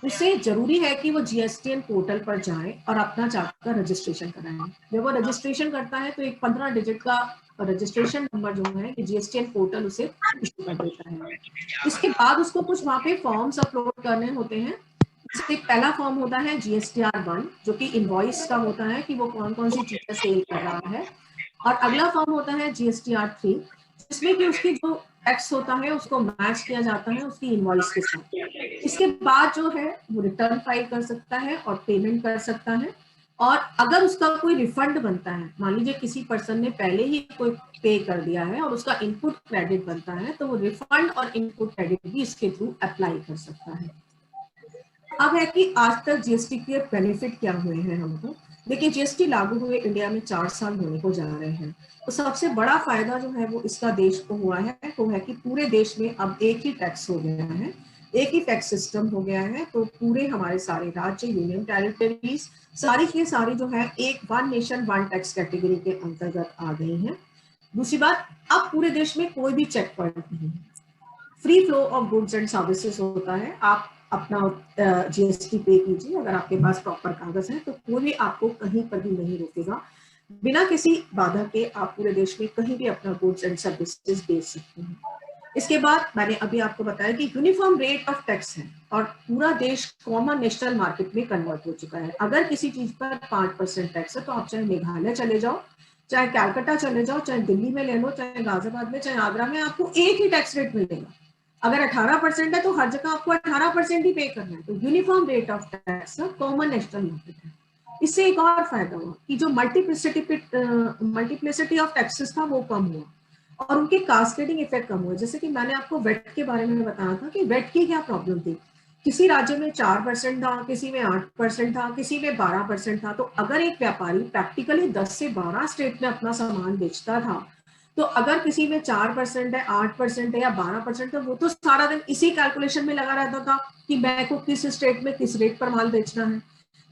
उसे जरूरी है कि वो जीएसटीएन पोर्टल पर जाए और अपना जाकर रजिस्ट्रेशन कराए। जब वो रजिस्ट्रेशन करता है तो एक 15 डिजिट का रजिस्ट्रेशन नंबर जो है कि जीएसटीएन पोर्टल उसे इशू कर देता है। इसके बाद उसको कुछ वहाँ पे फॉर्म्स अपलोड करने होते हैं। इससे पहला फॉर्म होता है GSTR-1 जो कि इनवॉइस का होता है कि वो कौन कौन सी चीजें सेल कर रहा है, और अगला फॉर्म होता है GSTR-3 जिसमें कि उसकी जो टैक्स होता है उसको मैच किया जाता है उसकी इनवॉइस के साथ। इसके बाद जो है वो रिटर्न फाइल कर सकता है और पेमेंट कर सकता है। और अगर उसका कोई रिफंड बनता है, मान लीजिए किसी पर्सन ने पहले ही कोई पे कर दिया है और उसका इनपुट क्रेडिट बनता है, तो वो रिफंड और इनपुट क्रेडिट भी इसके थ्रू अप्लाई कर सकता है। अब है कि आज तक जीएसटी के बेनिफिट क्या हुए हैं हमको। देखिए, जीएसटी लागू हुए इंडिया में 4 साल होने को जा रहे हैं, तो सबसे बड़ा फायदा जो है वो इसका देश को हुआ है वो है कि पूरे देश में अब एक ही टैक्स हो गया है, एक ही टैक्स सिस्टम हो गया है। तो पूरे हमारे सारे राज्य, यूनियन टेरिटरीज सारी की सारी जो है एक one nation one tax category के अंतर्गत आ गई हैं। दूसरी बात, अब पूरे देश में कोई भी चेक पॉइंट नहीं है, free flow of goods and services होता है। आप अपना जीएसटी पे कीजिए, अगर आपके पास प्रॉपर कागज है तो कोई भी आपको कहीं पर भी नहीं रोकेगा। बिना किसी बाधा के आप पूरे देश में कहीं भी अपना गुड्स एंड सर्विसेज बेच सकते हैं। इसके बाद मैंने अभी आपको बताया कि यूनिफॉर्म रेट ऑफ टैक्स है और पूरा देश कॉमन नेशनल मार्केट में कन्वर्ट हो चुका है। अगर किसी चीज पर 5% टैक्स है तो आप चाहे मेघालय चले जाओ, चाहे कैलकाटा चले जाओ, चाहे दिल्ली में ले लो, चाहे गाजियाबाद में, चाहे आगरा में, आपको एक ही टैक्स रेट मिलेगा। अगर 18% है तो हर जगह आपको 18% ही पे करना है। तो uniform rate of tax common national market है। इससे एक और फायदा हुआ कि जो मल्टीप्लिसिटी ऑफ टैक्सेस था वो कम हुआ और उनके कास्केडिंग इफेक्ट कम हुए। जैसे कि मैंने आपको वेट के बारे में बताया था कि वेट की क्या प्रॉब्लम थी। किसी राज्य में 4% था, किसी में 8% था, किसी में 12% था। तो अगर एक व्यापारी प्रैक्टिकली 10 से 12 स्टेट में अपना सामान बेचता था, तो अगर किसी में 4% है, 8% है या 12% है, वो तो सारा दिन इसी कैलकुलेशन में लगा रहता था कि मैं को किस स्टेट में किस रेट पर माल बेचना है।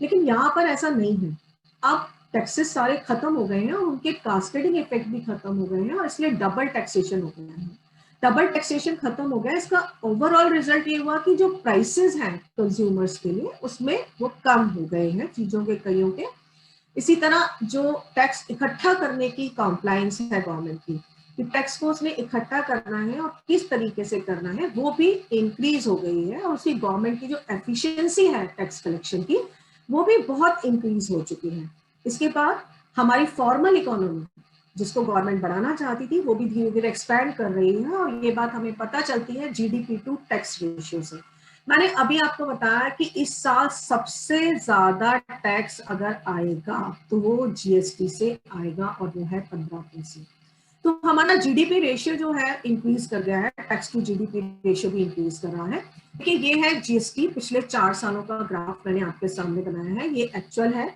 लेकिन यहाँ पर ऐसा नहीं है। अब टैक्सेस सारे खत्म हो गए हैं और उनके कास्केडिंग इफेक्ट भी खत्म हो गए हैं और इसलिए डबल टैक्सेशन हो गया है। डबल टैक्सेशन खत्म हो गया, इसका ओवरऑल रिजल्ट ये हुआ कि जो प्राइसेस हैं कंज्यूमर्स के लिए उसमें वो कम हो गए हैं चीजों के, कईयों के। इसी तरह जो टैक्स इकट्ठा करने की कॉम्प्लायंस है गवर्नमेंट की, कि टैक्स को उसने इकट्ठा करना है और किस तरीके से करना है, वो भी इंक्रीज हो गई है। और उसकी गवर्नमेंट की जो एफिशिएंसी है टैक्स कलेक्शन की, वो भी बहुत इंक्रीज हो चुकी है। इसके बाद हमारी फॉर्मल इकोनॉमी जिसको गवर्नमेंट बढ़ाना चाहती थी, वो भी धीरे धीरे एक्सपैंड कर रही है। और ये बात हमें पता चलती है जीडीपी टू टैक्स रेशियो से। मैंने अभी आपको बताया कि इस साल सबसे ज्यादा टैक्स अगर आएगा तो वो जीएसटी से आएगा और वो है 15%। तो हमारा जीडीपी रेशियो जो है इंक्रीज कर गया है, टैक्स टू जीडीपी रेशियो भी इंक्रीज कर रहा है। देखिए, ये है जीएसटी पिछले 4 सालों का ग्राफ मैंने आपके सामने बनाया है। ये एक्चुअल है।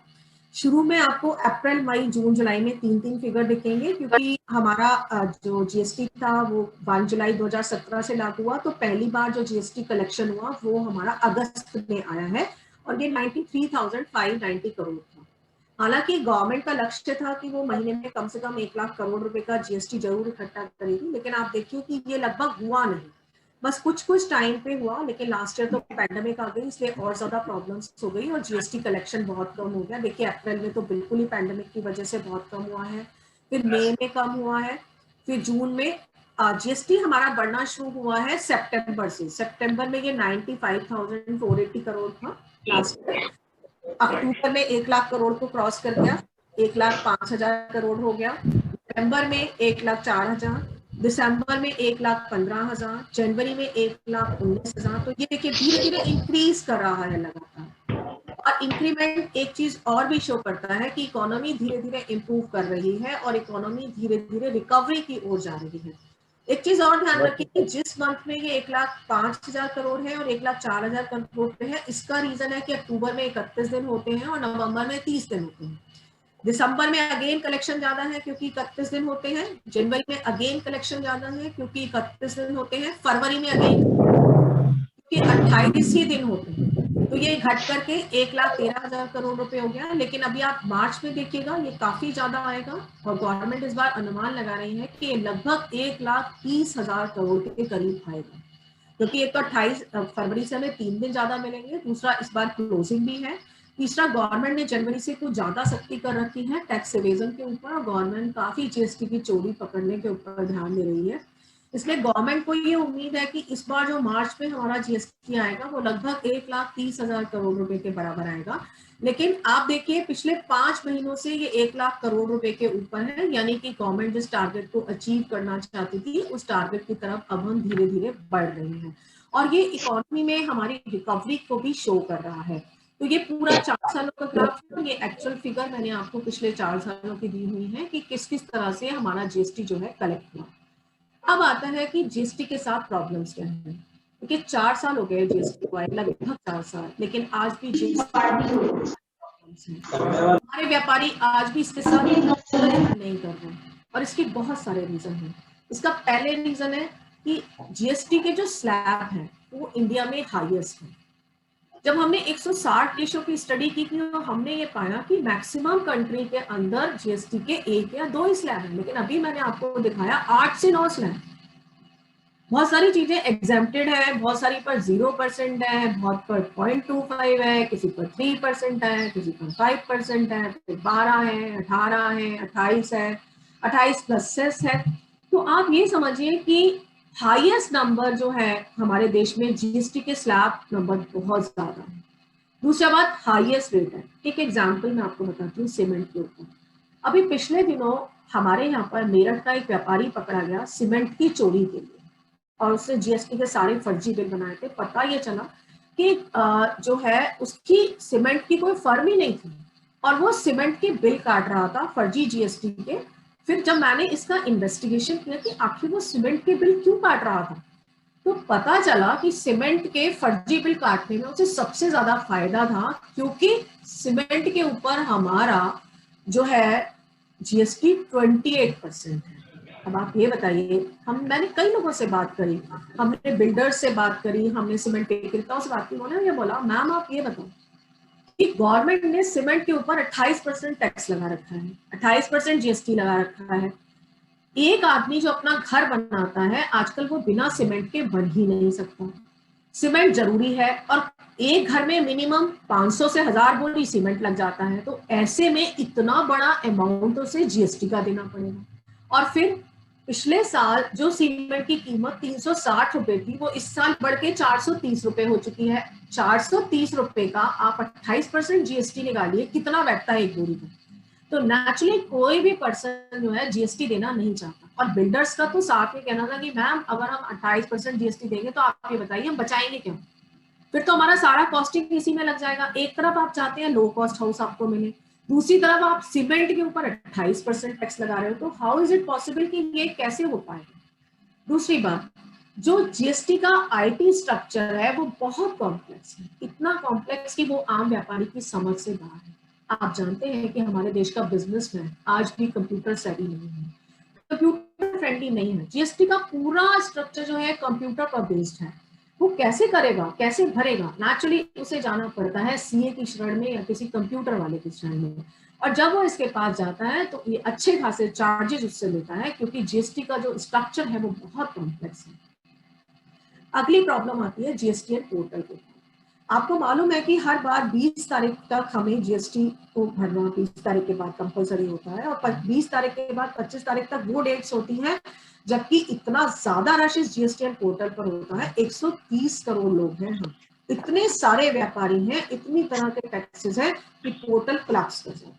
शुरू में आपको अप्रैल, मई, जून, जुलाई में 3 फिगर दिखेंगे क्योंकि हमारा जो जीएसटी था वो 1 जुलाई 2017 से लागू हुआ। तो पहली बार जो जीएसटी कलेक्शन हुआ वो हमारा अगस्त में आया है और ये 93,590 करोड़ था। हालांकि गवर्नमेंट का लक्ष्य था कि वो महीने में कम से कम 1 लाख करोड़ रुपए का जीएसटी जरूर इकट्ठा करेगी, लेकिन आप देखिए कि ये लगभग हुआ नहीं, बस कुछ टाइम पे हुआ। लेकिन लास्ट ईयर तो पैंडेमिक आ गई, इसलिए और ज्यादा प्रॉब्लम्स हो गई और जीएसटी कलेक्शन बहुत कम हो गया। देखिए, अप्रैल में तो बिल्कुल ही पैंडेमिक की वजह से बहुत कम हुआ है, फिर मई में कम हुआ है, फिर जून में जीएसटी हमारा बढ़ना शुरू हुआ है सितंबर से। सितंबर में ये 95,480 करोड़ था लास्ट ईयर। अक्टूबर में 1 लाख करोड़ को क्रॉस कर गया, 1,05,000 करोड़ हो गया। नवंबर में 1,04,000, दिसंबर में 1,15,000, जनवरी में 1,19,000। तो ये देखिए धीरे धीरे इंक्रीज कर रहा है लगातार। और इंक्रीमेंट एक चीज और भी शो करता है कि इकोनॉमी धीरे धीरे इंप्रूव कर रही है और इकोनॉमी धीरे धीरे रिकवरी की ओर जा रही है। एक चीज और ध्यान रखिए कि जिस मंथ में ये 1,05,000 करोड़ है और 1,04,000 करोड़ पे है, इसका रीजन है कि अक्टूबर में 31 दिन होते हैं और नवंबर में 30 दिन होते हैं। दिसंबर में अगेन कलेक्शन ज्यादा है क्योंकि 31 दिन होते हैं। जनवरी में अगेन कलेक्शन ज्यादा है क्योंकि 31 दिन होते हैं। फरवरी में अगेन क्योंकि 28 ही दिन होते हैं। तो ये घट करके 1,13,000 करोड़ रुपए हो गया। लेकिन अभी आप मार्च में देखिएगा ये काफी ज्यादा आएगा और गवर्नमेंट इस बार अनुमान लगा रही है कि ये लगभग 1,30,000 करोड़ के करीब आएगा, क्योंकि एक तो 28 फरवरी से हमें 3 दिन ज्यादा मिलेंगे, दूसरा इस बार क्लोजिंग भी है, तीसरा गवर्नमेंट ने जनवरी से कुछ ज्यादा सख्ती कर रखी है टैक्स एवेजन के ऊपर और गवर्नमेंट काफी जीएसटी की चोरी पकड़ने के ऊपर ध्यान दे रही है। इसलिए गवर्नमेंट को ये उम्मीद है कि इस बार जो मार्च में हमारा जीएसटी आएगा वो लगभग 1,30,000 करोड़ रुपए के बराबर आएगा। लेकिन आप देखिए पिछले 5 महीनों से ये 1,00,000 करोड़ रुपए के ऊपर है, यानी कि गवर्नमेंट जिस टारगेट को अचीव करना चाहती थी उस टारगेट की तरफ अब हम धीरे धीरे बढ़ रहे हैं और ये इकोनॉमी में हमारी रिकवरी को भी शो कर रहा है। तो ये पूरा 4 सालों का ग्राफ है, ये एक्चुअल फिगर मैंने आपको पिछले 4 सालों की दी हुई है कि किस किस तरह से हमारा जीएसटी जो है कलेक्ट हुआ। अब आता है कि जीएसटी के साथ प्रॉब्लम्स क्या है, क्योंकि 4 साल हो गए जीएसटी को आए, लगभग 4 साल, लेकिन आज भी जीएसटी हमारे व्यापारी आज भी इसके साथ नहीं कर रहे और इसके बहुत सारे रीजन हैं। इसका पहले रीजन है कि जीएसटी के जो स्लैब है वो इंडिया में हाईएस्ट है। जब हमने 160 देशों की स्टडी की थी तो हमने ये पाया कि मैक्सिमम कंट्री के अंदर जीएसटी के 1 या 2 ही स्लैब हैं, लेकिन अभी मैंने आपको दिखाया 8 से 9 स्लैब। बहुत सारी चीजें एग्जेम्प्टेड है, बहुत सारी पर 0% है, बहुत पर 0.25 है, किसी पर 3% है, किसी पर 5% है, फिर 12 है, 18 है, 28 है, 28 प्लस सेस है। तो आप ये समझिए कि हाईएस्ट नंबर जो है हमारे देश में जीएसटी के स्लैब नंबर बहुत ज्यादा है। दूसरा बात हाईएस्ट रेट है। एक एग्जांपल मैं आपको बताती हूँ सीमेंट के ऊपर। अभी पिछले दिनों हमारे यहाँ पर मेरठ का एक व्यापारी पकड़ा गया सीमेंट की चोरी के लिए और उसने जीएसटी के सारे फर्जी बिल बनाए थे। पता ये चला कि जो है उसकी सीमेंट की कोई फर्म ही नहीं थी और वो सीमेंट के बिल काट रहा था फर्जी जीएसटी के। फिर जब मैंने इसका इन्वेस्टिगेशन किया कि आखिर वो सीमेंट के बिल क्यों काट रहा था, तो पता चला कि सीमेंट के फर्जी बिल काटने में उसे सबसे ज्यादा फायदा था, क्योंकि सीमेंट के ऊपर हमारा जो है जीएसटी 28% है। अब आप ये बताइए, मैंने कई लोगों से बात करी, हमने बिल्डर्स से बात करी, हमने सीमेंट विक्रेताओं से बात की, उन्होंने ये बोला मैम आप ये बताओ कि गवर्नमेंट ने सीमेंट के ऊपर 28% टैक्स लगा रखा है, 28% जीएसटी लगा रखा है। एक आदमी जो अपना घर बनाता है आजकल वो बिना सीमेंट के बन ही नहीं सकता। सीमेंट जरूरी है और एक घर में मिनिमम 500 से 1000 बोरी सीमेंट लग जाता है, तो ऐसे में इतना बड़ा अमाउंट उसे जीएसटी का देना पड़ेगा। और फिर पिछले साल जो सीमेंट की कीमत 360 रुपए थी वो इस साल बढ़ के 430 रुपए हो चुकी है। 430 रुपए का आप 28% जीएसटी निकालिए, कितना बैठता है एक बोरी का। तो नेचुरली कोई भी पर्सन जो है जीएसटी देना नहीं चाहता। और बिल्डर्स का तो साथ में कहना था कि मैम अगर हम 28% जीएसटी देंगे तो आप ये बताइए हम बचाएंगे क्यों, फिर तो हमारा सारा कॉस्टिंग इसी में लग जाएगा। एक तरफ आप चाहते हैं लो कॉस्ट हाउस आपको मिले, दूसरी तरफ आप सीमेंट के ऊपर 28% टैक्स लगा रहे हो, तो हाउ इज इट पॉसिबल कि ये कैसे हो पाएगा। दूसरी बात, जो जीएसटी का आईटी स्ट्रक्चर है वो बहुत कॉम्प्लेक्स है, इतना कॉम्प्लेक्स कि वो आम व्यापारी की समझ से बाहर है। आप जानते हैं कि हमारे देश का बिजनेसमैन आज भी कंप्यूटर सेवी नहीं है, कंप्यूटर फ्रेंडली नहीं है। जीएसटी का पूरा स्ट्रक्चर जो है कंप्यूटर पर बेस्ड है, वो कैसे करेगा, कैसे भरेगा। नेचुरली उसे जाना पड़ता है सीए की शरण में या किसी कंप्यूटर वाले की शरण में, और जब वो इसके पास जाता है तो ये अच्छे खासे चार्जेस उससे लेता है, क्योंकि जीएसटी का जो स्ट्रक्चर है वो बहुत कॉम्प्लेक्स है। अगली प्रॉब्लम आती है जीएसटीएन पोर्टल के। आपको मालूम है कि हर बार 20 तारीख तक हमें जीएसटी को भरना 20 तारीख के बाद कंपलसरी होता है, और 20 तारीख के बाद 25 तारीख तक वो डेट्स होती हैं जबकि इतना ज्यादा रश इस जीएसटीएन पोर्टल पर होता है। 130 करोड़ लोग हैं हम, इतने सारे व्यापारी हैं, इतनी तरह के टैक्सेस हैं कि पोर्टल कोलैप्स कर जाता है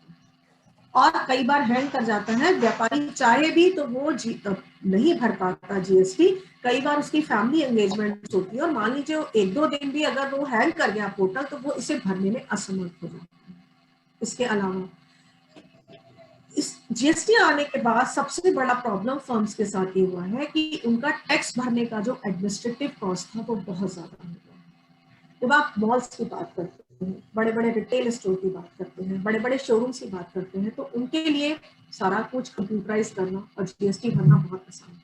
और कई बार हैंग कर जाता है। व्यापारी चाहे भी तो वो नहीं भर पाता जीएसटी, कई बार उसकी फैमिली एंगेजमेंट होती है और मान लीजिए 1-2 दिन भी अगर वो हैंग कर गया पोर्टल तो वो इसे भरने में असमर्थ हो जाता है। इसके अलावा इस जीएसटी आने के बाद सबसे बड़ा प्रॉब्लम फर्म्स के साथ ये हुआ है कि उनका टैक्स भरने का जो एडमिनिस्ट्रेटिव कॉस्ट था वो बहुत ज्यादा हो गया। जब आप मॉल्स की बात करते हैं, बड़े बड़े रिटेल स्टोर की बात करते हैं, बड़े बड़े शोरूम्स की बात करते हैं, तो उनके लिए सारा कुछ कंप्यूटराइज करना और जीएसटी भरना बहुत आसान है।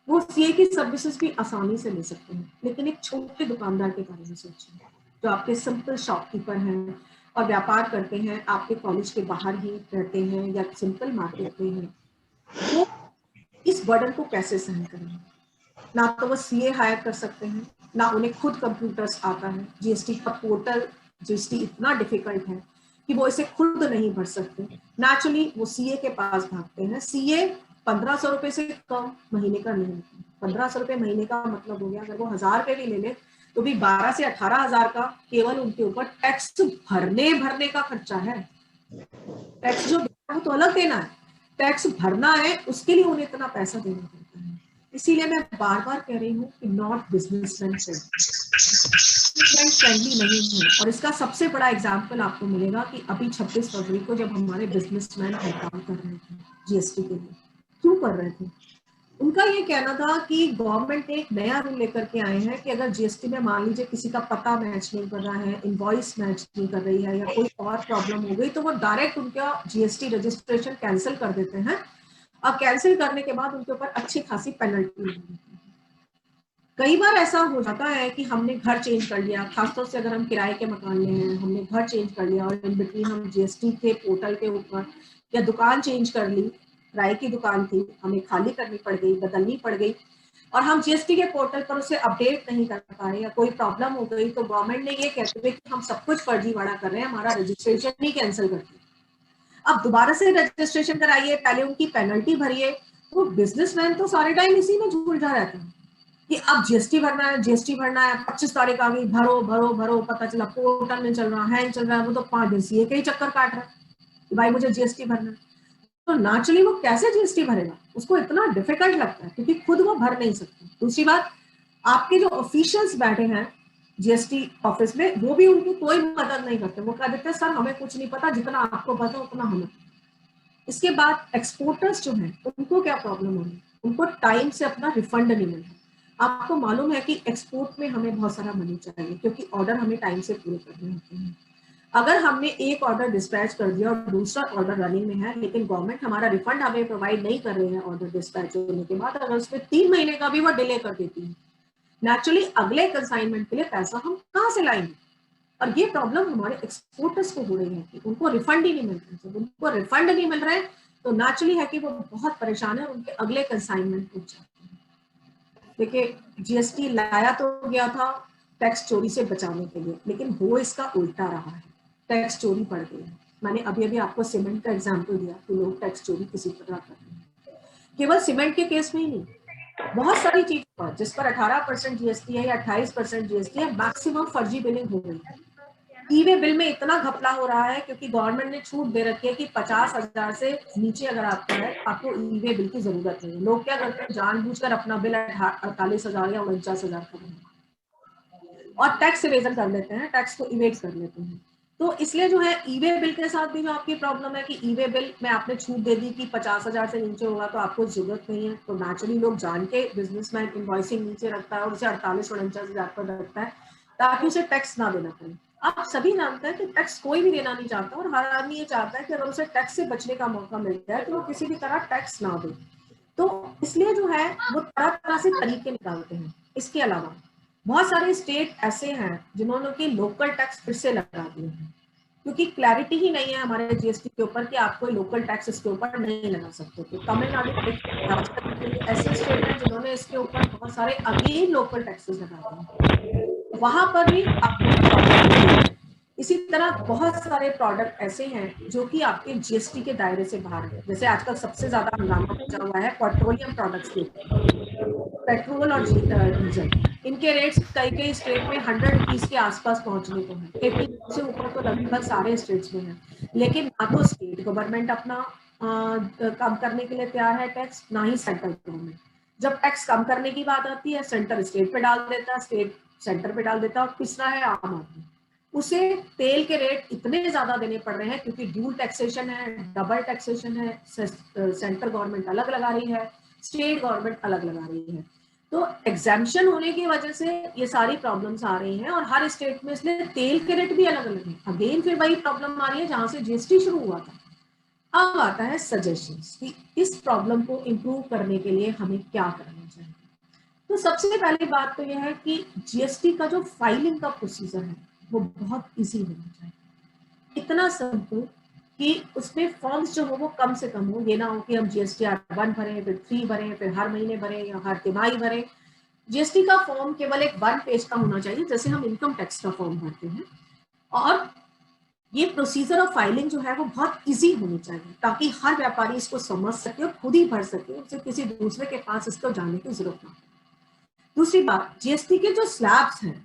वो सीए की सर्विसेज भी आसानी से ले सकते हैं, लेकिन एक छोटे दुकानदार के बारे में सोचिए, जो आपके सिंपल शॉपकीपर हैं और व्यापार करते हैं, आपके कॉलेज के बाहर ही रहते हैं या सिंपल मार्केट में हैं, वो इस बर्डन को कैसे सहन करेंगे? ना तो वो सीए हायर कर सकते हैं, ना उन्हें खुद कंप्यूटर्स आता है। जीएसटी का पोर्टल, जीएसटी इतना डिफिकल्ट है कि वो इसे खुद नहीं भर सकते। नेचुरली वो सीए के पास भागते हैं। सीए 1500 रुपए से कम महीने का नहीं होता। 1500 रुपए महीने का मतलब हो गया, अगर वो 1000 रुपए भी ले ले तो भी 12 से 18,000 का केवल उनके ऊपर टैक्स भरने का खर्चा है। टैक्स जो देना है तो अलग देना है, टैक्स भरना है उसके लिए उन्हें इतना पैसा देना पड़ता है। इसीलिए मैं बार बार कह रही हूँ कि नॉट बिजनेसमैन फ्रेंडली नहीं है। और इसका सबसे बड़ा एग्जाम्पल आपको मिलेगा कि अभी 26 फरवरी को जब हमारे बिजनेसमैन हड़ताल कर रहे थे जीएसटी के लिए, क्यों कर रहे थे? उनका ये कहना था कि गवर्नमेंट ने एक नया रूल लेकर के आए हैं कि अगर जीएसटी में मान लीजिए किसी का पता मैच नहीं कर रहा है, इनवॉइस मैच नहीं कर रही है या कोई और प्रॉब्लम हो गई, तो वो डायरेक्ट उनका जीएसटी रजिस्ट्रेशन कैंसिल कर देते हैं और कैंसिल करने के बाद उनके ऊपर अच्छी खासी पेनल्टी लगती है। कई बार ऐसा हो जाता है कि हमने घर चेंज कर लिया, खासतौर से अगर हम किराए के मकान में हैं, हमने घर चेंज कर लिया और इन बिटवीन हम जीएसटी के पोर्टल के ऊपर या दुकान चेंज कर ली, किराए की दुकान थी, हमें खाली करनी पड़ गई, बदलनी पड़ गई और हम जीएसटी के पोर्टल पर उसे अपडेट नहीं कर पाए या कोई प्रॉब्लम हो गई, तो गवर्नमेंट ने ये कहते हुए कि हम सब कुछ फर्जीवाड़ा कर रहे हैं, हमारा रजिस्ट्रेशन ही कैंसिल कर दिया। अब दोबारा से रजिस्ट्रेशन कराइए, पहले उनकी पेनल्टी भरिए। तो बिजनेसमैन तो सारे टाइम इसी में उलझा रहता है कि अब जीएसटी भरना है, जीएसटी भरना है, 25 तारीख आ गई, भरो भरो भरो, पता चला पोर्टल में चल रहा है, चल रहा है, वो तो 5 दिन सीए के ही चक्कर काट रहा है कि भाई मुझे जीएसटी भरना है। तो नेचुरली वो कैसे जीएसटी भरेगा? उसको इतना डिफिकल्ट लगता है क्योंकि खुद वो भर नहीं सकता। दूसरी बात, आपके जो ऑफिशियल्स बैठे हैं जीएसटी ऑफिस में, वो भी उनकी कोई मदद नहीं करते। वो कह देते हैं सर हमें कुछ नहीं पता, जितना आपको पता उतना हमें। इसके बाद एक्सपोर्टर्स जो हैं उनको क्या प्रॉब्लम हो रही है? उनको टाइम से अपना रिफंड नहीं मिल रहा। आपको मालूम है कि एक्सपोर्ट में हमें बहुत सारा मनी चाहिए क्योंकि ऑर्डर हमें टाइम से पूरे करने होते हैं। अगर हमने एक ऑर्डर डिस्पैच कर दिया और दूसरा ऑर्डर रनिंग में है, लेकिन गवर्नमेंट हमारा रिफंड हमें प्रोवाइड नहीं कर रही है ऑर्डर डिस्पैच होने के बाद, अगर उसमें 3 महीने का भी वो डिले कर देती है, नेचुरली अगले कंसाइनमेंट के लिए पैसा हम कहाँ से लाएंगे? और ये प्रॉब्लम हमारे एक्सपोर्टर्स को हो रही है कि उनको रिफंड ही नहीं मिल रहा है। जब उनको रिफंड नहीं मिल रहा है तो नेचुरली है कि वो बहुत परेशान है, उनके अगले कंसाइनमेंट पूछ जाते हैं। देखिए, जीएसटी लाया तो गया था टैक्स चोरी से बचाने के लिए, लेकिन हो इसका उल्टा रहा है, टैक्स चोरी बढ़ गई है। मैंने अभी अभी आपको सीमेंट का एग्जाम्पल दिया कि लोग टैक्स चोरी किसी तरह करते हैं। केवल सीमेंट के केस में ही नहीं, बहुत सारी चीज पर जिस पर 18% जीएसटी है या 28% जीएसटी है, मैक्सिमम फर्जी बिलिंग हो गई है। ई-वे बिल में इतना घपला हो रहा है क्योंकि गवर्नमेंट ने छूट दे रखी है कि 50,000 से नीचे अगर आपका है, आपको ई-वे बिल की जरूरत नहीं है। लोग क्या करते हैं, जानबूझकर अपना बिल 48,000 या 49,000 का बनाते और टैक्स इवेजन कर लेते हैं, टैक्स को इवेट कर लेते हैं। तो इसलिए जो है ई-वे बिल के साथ भी जो आपकी प्रॉब्लम है कि ई-वे बिल में आपने छूट दे दी कि 50,000 से नीचे होगा तो आपको जरूरत नहीं है, तो नेचुरली लोग जान के बिजनेसमैन इनवॉइसिंग नीचे रखता है और उसे 48-49,000 पर रखता है ताकि उसे टैक्स ना देना पड़े। आप सभी जानते हैं कि टैक्स कोई भी देना नहीं चाहता और हर आदमी ये चाहता है कि अगर उसे टैक्स से बचने का मौका मिल जाए तो वो किसी भी तरह टैक्स ना दे। तो इसलिए जो है वो तरह तरह से तरीके निकालते हैं। इसके अलावा बहुत सारे स्टेट ऐसे हैं जिन्होंने कि लोकल टैक्स फिर से लगा दिए हैं क्योंकि क्लैरिटी ही नहीं है हमारे जीएसटी के ऊपर कि आप कोई लोकल टैक्स इसके ऊपर नहीं लगा सकते। तो तमिलनाडु ऐसे स्टेट हैं जिन्होंने इसके ऊपर बहुत सारे अगेन लोकल टैक्सेस लगा दिए, वहां पर भी आपको। इसी तरह बहुत सारे प्रोडक्ट ऐसे हैं जो कि आपके जीएसटी के दायरे से बाहर है। जैसे आजकल सबसे ज्यादा हंगामा मचा हुआ है पेट्रोलियम प्रोडक्ट्स के ऊपर, पेट्रोल और डीजल, इनके रेट्स कई कई स्टेट में 100 रुपीज के आसपास पहुंचने को है। 80 से ऊपर तो लगभग सारे स्टेट्स में है, लेकिन ना तो स्टेट गवर्नमेंट अपना कम करने के लिए तैयार है टैक्स, ना ही सेंट्रल गवर्नमेंट। जब टैक्स कम करने की बात आती है, सेंटर स्टेट पे डाल देता है, स्टेट सेंटर पे डाल देता है और पिछड़ा है आम आदमी। उसे तेल के रेट इतने ज्यादा देने पड़ रहे हैं क्योंकि ड्यूल टैक्सेशन है, डबल टैक्सेशन है, सेंट्रल गवर्नमेंट अलग लगा रही है, स्टेट गवर्नमेंट अलग लगा रही है। तो एग्जाम्पशन होने की वजह से ये सारी प्रॉब्लम्स आ रही हैं और हर स्टेट में इसलिए तेल के रेट भी अलग अलग हैं। अगेन फिर वही प्रॉब्लम आ रही है जहां से जीएसटी शुरू हुआ था। अब आता है सजेशंस कि इस प्रॉब्लम को इम्प्रूव करने के लिए हमें क्या करना चाहिए। तो सबसे पहली बात तो यह है कि जीएसटी का जो फाइलिंग का प्रोसीजर है वो बहुत इजी होना चाहिए, इतना सिंपल कि उसमें फॉर्म्स जो हो वो कम से कम हो। ये ना हो कि हम GSTR 1 भरें, फिर 3 भरें, फिर हर महीने भरें या हर तिमाही भरें। जीएसटी का फॉर्म केवल एक 1 पेज का होना चाहिए, जैसे हम इनकम टैक्स का फॉर्म भरते हैं। और ये प्रोसीजर ऑफ फाइलिंग जो है वो बहुत इजी होनी चाहिए ताकि हर व्यापारी इसको समझ सके और खुद ही भर सके, उसे किसी दूसरे के पास इसको जाने की जरूरत ना हो। दूसरी बात, जीएसटी के जो स्लैब्स हैं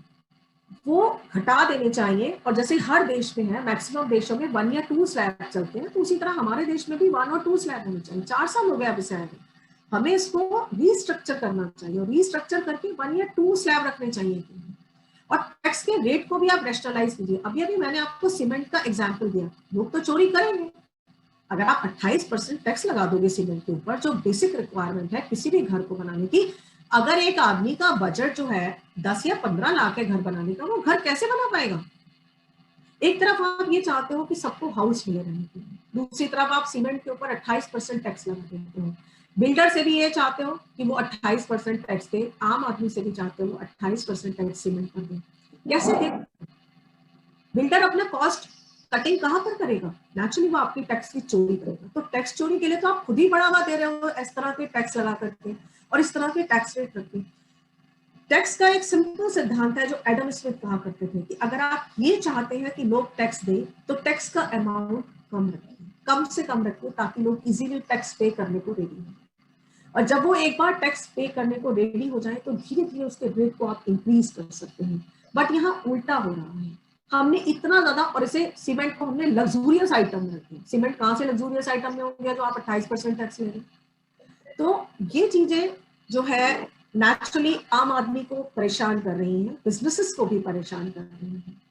वो घटा देने चाहिए। और जैसे हर देश में है, मैक्सिमम देशों में 1 या 2 स्लैब चलते हैं, तो उसी तरह हमारे देश में भी 1 और 2 स्लैब होने चाहिए। 4 साल हो गया अब इसे, हमें इसको रीस्ट्रक्चर करना चाहिए और रीस्ट्रक्चर करके 1 या 2 स्लैब रखने चाहिए। और टैक्स के रेट को भी आप रेशनलाइज कीजिए। अभी मैंने आपको सीमेंट का एग्जाम्पल दिया, लोग तो चोरी करेंगे। अगर आप 28% टैक्स लगा दोगे सीमेंट के ऊपर, जो बेसिक रिक्वायरमेंट है किसी भी घर को बनाने की, अगर एक आदमी का बजट जो है 10 या 15 लाख है घर बनाने का, वो घर कैसे बना पाएगा? एक तरफ आप ये चाहते हो कि सबको हाउस मिले रहने के लिए, दूसरी तरफ आप सीमेंट के ऊपर 28% टैक्स लगा देते हो। बिल्डर से भी ये चाहते हो कि वो 28% टैक्स दे, आम आदमी से भी चाहते हो 28% टैक्स सीमेंट पर दे। कैसे दे? बिल्डर अपना कॉस्ट कटिंग कहां पर करेगा? नेचुरली वो आपकी टैक्स की चोरी करेगा। तो टैक्स चोरी के लिए तो आप खुद ही बढ़ावा दे रहे हो इस तरह के टैक्स लगा करके और इस तरह के टैक्स रेट रखते। टैक्स का एक सिंपल सिद्धांत है जो एडम स्मिथ कहा करते थे कि अगर आप ये चाहते हैं कि लोग टैक्स दें तो टैक्स का अमाउंट कम रखिए, कम से कम रखिए, ताकि लोग इजीली टैक्स पे करने को रेडी हो। और जब वो एक बार टैक्स पे करने को रेडी हो जाए तो धीरे धीरे उसके रेट को आप इंक्रीज कर सकते हैं। बट यहाँ उल्टा हो रहा है, हमने इतना ज्यादा, और इसे सीमेंट को हमने लग्जूरियस आइटम में रखा। सीमेंट कहाँ से लग्जूरियस आइटम में हो गया जो आप 28% टैक्स ले रहे हैं? तो ये चीजें जो है नेचुरली आम आदमी को परेशान कर रही हैं, बिजनेसेस को भी परेशान कर रही हैं।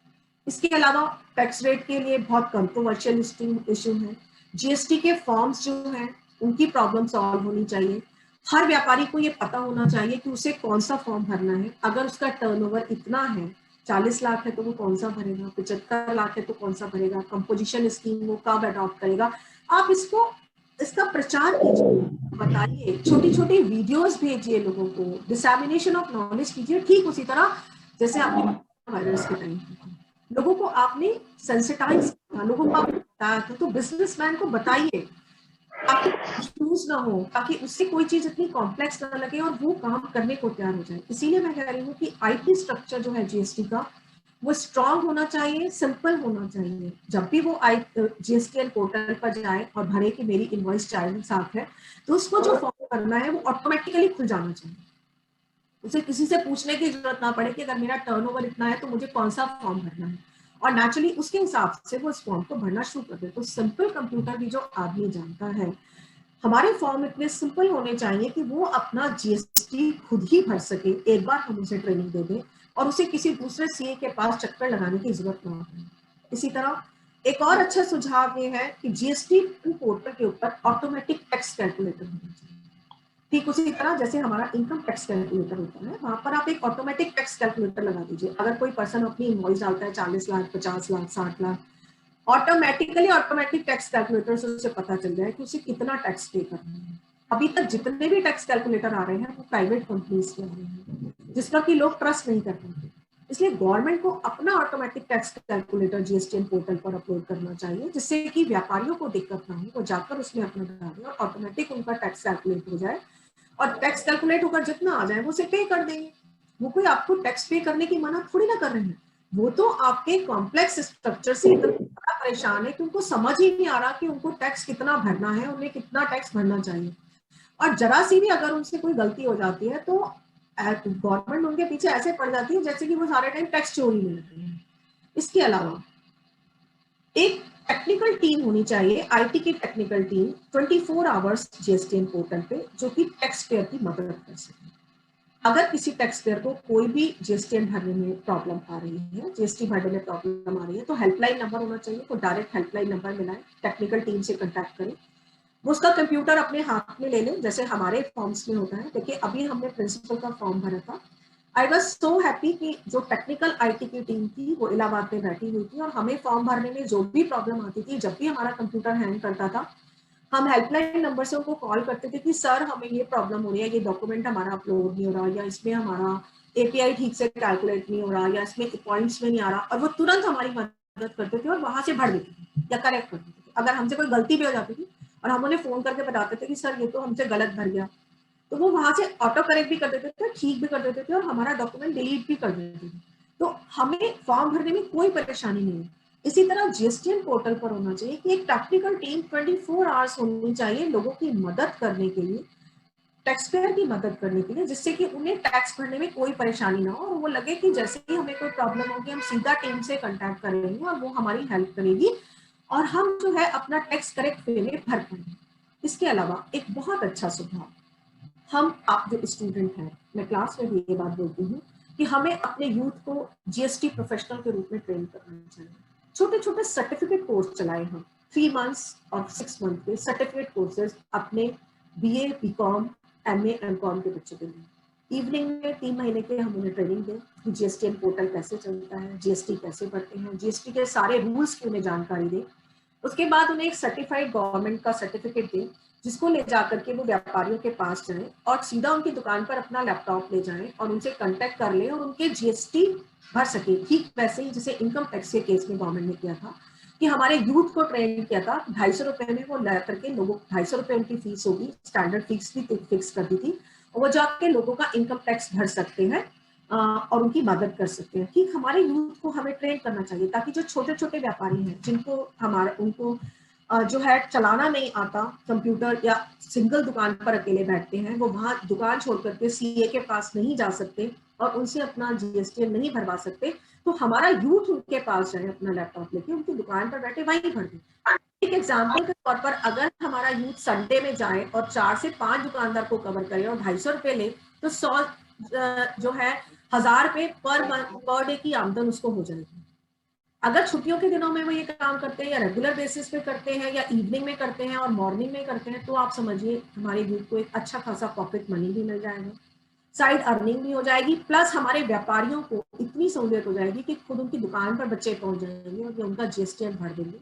इसके अलावा टैक्स रेट के लिए बहुत कंट्रोवर्शियल इशू है। जीएसटी के फॉर्म्स जो हैं उनकी प्रॉब्लम सॉल्व होनी चाहिए। हर व्यापारी को ये पता होना चाहिए कि उसे कौन सा फॉर्म भरना है। अगर उसका टर्नओवर इतना है, 40 लाख है, तो वो कौन सा भरेगा, 75 लाख है तो कौन सा भरेगा, कंपोजिशन स्कीम वो कब अडॉप्ट करेगा। आप इसका प्रचार कीजिए, बताइए, छोटी छोटी वीडियोस भेजिए लोगों को, डिसैमिनेशन ऑफ नॉलेज कीजिए। ठीक उसी तरह जैसे आपने वायरस के टाइम लोगों को आपने सेंसिटाइज किया, लोगों को आपने बताया था, तो बिजनेसमैन को बताइए ताकि कंफ्यूज ना हो, ताकि उससे कोई चीज इतनी कॉम्प्लेक्स ना लगे और वो काम करने को तैयार हो जाए। इसीलिए मैं कह रही हूँ कि आईटी स्ट्रक्चर जो है जीएसटी का वो स्ट्रांग होना चाहिए, सिंपल होना चाहिए। जब भी वो जीएसटीएन पोर्टल पर जाए और भरे कि मेरी इनवॉइस चाइल्ड साथ है, तो उसको जो फॉर्म करना है वो ऑटोमेटिकली खुल जाना चाहिए। उसे किसी से पूछने की जरूरत ना पड़े कि अगर मेरा टर्नओवर इतना है तो मुझे कौन सा फॉर्म भरना है, और नेचुरली उसके हिसाब से वो इस फॉर्म को भरना शुरू कर दे। तो सिंपल कंप्यूटर भी जो आदमी जानता है, हमारे फॉर्म इतने सिंपल होने चाहिए कि वो अपना जीएसटी खुद ही भर सके। एक बार हम उसे ट्रेनिंग दे दें और उसे किसी दूसरे सीए के पास चक्कर लगाने की जरूरत ना हो। इसी तरह एक और अच्छा सुझाव ये है कि जीएसटी पोर्टल के ऊपर ऑटोमेटिक टैक्स कैलकुलेटर होना चाहिए। ठीक उसी तरह जैसे हमारा इनकम टैक्स कैलकुलेटर होता है, वहां पर आप एक ऑटोमेटिक टैक्स कैलकुलेटर लगा दीजिए। अगर कोई पर्सन अपनी इनवॉइस डालता है 40 lakh, 50 lakh, 60 lakh, automatic tax calculator से उसे पता चल जाए कि उसे कितना टैक्स पे करना है। अभी तक जितने भी टैक्स कैलकुलेटर आ रहे हैं वो प्राइवेट कंपनीज के आ रहे हैं, जिसका कि लोग ट्रस्ट नहीं कर पाते। इसलिए गवर्नमेंट को अपना automatic tax calculator GSTN portal पर अपलोड करना चाहिए, जिससे कि व्यापारियों को दिक्कत ना हो, वो जाकर उसमें अपना डालें और ऑटोमेटिक उनका टैक्स कैलकुलेट हो जाए, और टैक्स कैलकुलेट होकर जितना आ जाए वो उसे पे कर देंगे। वो कोई आपको टैक्स पे करने की मना थोड़ी ना कर रहे हैं, वो तो आपके कॉम्प्लेक्स स्ट्रक्चर से इतना परेशान है कि उनको समझ ही नहीं आ रहा कि उनको टैक्स कितना भरना है, उन्हें कितना टैक्स भरना चाहिए। और जरा सी भी अगर उनसे कोई गलती हो जाती है तो गवर्नमेंट उनके पीछे ऐसे पड़ जाती है जैसे कि वो सारे टाइम टैक्स चोरी में लगे हैं। इसके अलावा एक टेक्निकल टीम होनी चाहिए, आईटी की technical team 24 hours GSTN portal पे, जो कि टैक्स पेयर की मदद कर सके। अगर किसी टैक्स पेयर को कोई भी जीएसटी भरने में प्रॉब्लम आ रही है, जीएसटी भरने में प्रॉब्लम आ रही है, तो हेल्पलाइन नंबर होना चाहिए, तो डायरेक्ट हेल्पलाइन नंबर मिलाएं, टेक्निकल टीम से कांटेक्ट करें, वो उसका कंप्यूटर अपने हाथ में ले लें, जैसे हमारे फॉर्म्स में होता है। देखिए अभी हमने प्रिंसिपल का फॉर्म भरा था, आई वॉज सो हैप्पी कि जो टेक्निकल आईटी की टीम थी वो इलाहाबाद में बैठी हुई थी, और हमें फॉर्म भरने में जो भी प्रॉब्लम आती थी, जब भी हमारा कंप्यूटर हैंग करता था, हम हेल्पलाइन नंबर से उनको कॉल करते थे कि सर हमें ये प्रॉब्लम हो रही है, ये डॉक्यूमेंट हमारा अपलोड नहीं हो रहा, या इसमें हमारा एपीआई ठीक से कैलकुलेट नहीं हो रहा, या इसमें पॉइंट्स में नहीं आ रहा, और वो तुरंत हमारी मदद करते थे और वहां से भर देते थे या करेक्ट करते थे। अगर हमसे कोई गलती भी हो जाती थी और हम उन्हें फोन करके बताते थे कि सर ये तो हमसे गलत भर गया, तो वो वहां से ऑटो करेक्ट भी कर देते थे, ठीक भी कर देते थे, और हमारा डॉक्यूमेंट डिलीट भी कर देते थे। तो हमें फॉर्म भरने में कोई परेशानी नहीं है। इसी तरह जीएसटीएन पोर्टल पर होना चाहिए कि एक टेक्निकल टीम 24 आवर्स होनी चाहिए लोगों की मदद करने के लिए, टैक्स पेयर की मदद करने के लिए, जिससे कि उन्हें टैक्स भरने में कोई परेशानी ना हो, और वो लगे कि जैसे ही हमें कोई प्रॉब्लम होगी हम सीधा टीम से कांटेक्ट करेंगे और वो हमारी हेल्प करेगी और हम जो है अपना टैक्स करेक्ट वे में भर पाएंगे। इसके अलावा एक बहुत अच्छा सुझाव, हम आप जो स्टूडेंट हैं, मैं क्लास में भी ये बात बोलती हूँ कि हमें अपने यूथ को जीएसटी प्रोफेशनल के रूप में ट्रेन करना चाहिए। छोटे छोटे सर्टिफिकेट कोर्स चलाए हम, 3 मंथ्स और 6 मंथ के सर्टिफिकेट कोर्सेज अपने बीए, बीकॉम, एमए, एमकॉम के बच्चों के लिए। इवनिंग में 3 महीने के हम उन्हें ट्रेनिंग दें कि जीएसटीएन पोर्टल कैसे चलता है, जीएसटी कैसे भरते हैं, जीएसटी के सारे रूल्स की उन्हें जानकारी दें। उसके बाद उन्हें एक सर्टिफाइड गवर्नमेंट का सर्टिफिकेट दें, जिसको ले जाकर के वो व्यापारियों के पास जाएं और सीधा उनकी दुकान पर अपना लैपटॉप ले जाएं और उनसे कांटेक्ट कर लें और उनके जीएसटी भर सके। ठीक वैसे ही जैसे इनकम टैक्स के केस में गवर्नमेंट ने किया था कि हमारे यूथ को ट्रेन किया था, 250 रुपए में वो ला करके लोगों, 250 रुपए उनकी फीस होगी, स्टैंडर्ड फीस भी फिक्स कर दी थी, और वो जाके लोगों का इनकम टैक्स भर सकते हैं और उनकी मदद कर सकते हैं। ठीक हमारे यूथ को हमें ट्रेन करना चाहिए ताकि जो छोटे छोटे व्यापारी हैं जिनको हमारा उनको जो है चलाना नहीं आता कंप्यूटर, या सिंगल दुकान पर अकेले बैठते हैं, वो वहां दुकान छोड़ करके सीए के पास नहीं जा सकते और उनसे अपना जीएसटी नहीं भरवा सकते, तो हमारा यूथ उनके पास जाए अपना लैपटॉप लेके, उनकी दुकान पर बैठे वहीं भर दे। एक एग्जाम्पल के तौर पर अगर हमारा यूथ संडे में जाए और 4 से 5 दुकानदार को कवर करे और 250 रुपए ले, तो 100 जो है 1000 रुपए पर डे की आमदन उसको हो जाएगी। अगर छुट्टियों के दिनों में वो ये काम करते हैं या रेगुलर बेसिस पे करते हैं या इवनिंग में करते हैं और मॉर्निंग में करते हैं, तो आप समझिए हमारे यूथ को एक अच्छा खासा पॉकेट मनी भी मिल जाएगा, साइड अर्निंग भी हो जाएगी, प्लस हमारे व्यापारियों को इतनी सहूलियत हो जाएगी कि खुद उनकी दुकान पर बच्चे पहुंच जाएंगे और उनका जीएसटी भर देंगे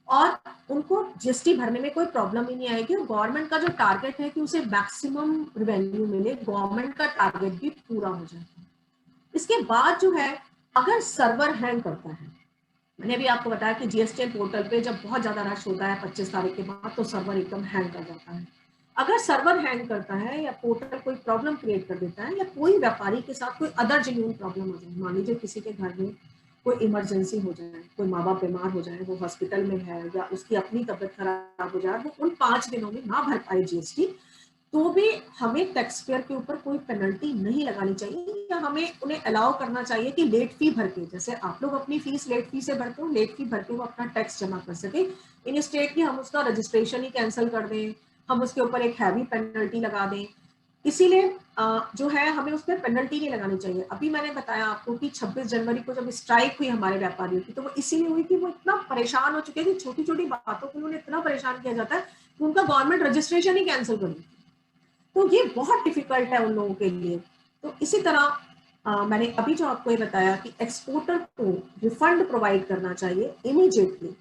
और उनको जीएसटी भरने में कोई प्रॉब्लम ही नहीं आएगी। और गवर्नमेंट का जो टारगेट है कि उसे मैक्सिमम रेवेन्यू मिले, गवर्नमेंट का टारगेट भी पूरा हो जाएगा। इसके बाद जो है अगर सर्वर हैंग करता है, मैंने भी आपको बताया कि जीएसटीएन पोर्टल पे जब बहुत ज्यादा रश होता है 25 तारीख के बाद, तो सर्वर एकदम हैंग कर जाता है। अगर सर्वर हैंग करता है या पोर्टल कोई प्रॉब्लम क्रिएट कर देता है या कोई व्यापारी के साथ कोई अदर जेन्युइन प्रॉब्लम हो जाए, मान लीजिए किसी के घर में कोई इमरजेंसी हो जाए, कोई माँ बाप बीमार हो जाए, वो हॉस्पिटल में है या उसकी अपनी तबीयत खराब हो जाए, वो उन 5 दिनों में ना भर पाए जीएसटी, तो भी हमें टैक्स पेयर के ऊपर कोई पेनल्टी नहीं लगानी चाहिए, या हमें उन्हें अलाउ करना चाहिए कि लेट फी भर के, जैसे आप लोग अपनी फीस लेट फी से भरते हो, लेट फी भर के वो अपना टैक्स जमा कर सके। इन स्टेट की हम उसका रजिस्ट्रेशन ही कैंसिल कर दें, हम उसके ऊपर एक हैवी पेनल्टी लगा दें, इसीलिए जो है हमें उस पर पेनल्टी नहीं लगानी चाहिए। अभी मैंने बताया आपको कि 26 जनवरी को जब स्ट्राइक हुई हमारे व्यापारियों की, तो वो इसीलिए हुई कि वो इतना परेशान हो चुके थे, छोटी छोटी बातों को उन्होंने इतना परेशान किया जाता है कि उनका गवर्नमेंट रजिस्ट्रेशन ही कैंसिल कर देती है। तो ये बहुत डिफिकल्ट है उन लोगों के लिए। तो इसी तरह मैंने अभी जो आपको ये बताया कि एक्सपोर्टर को रिफंड प्रोवाइड करना चाहिए इमीडिएटली।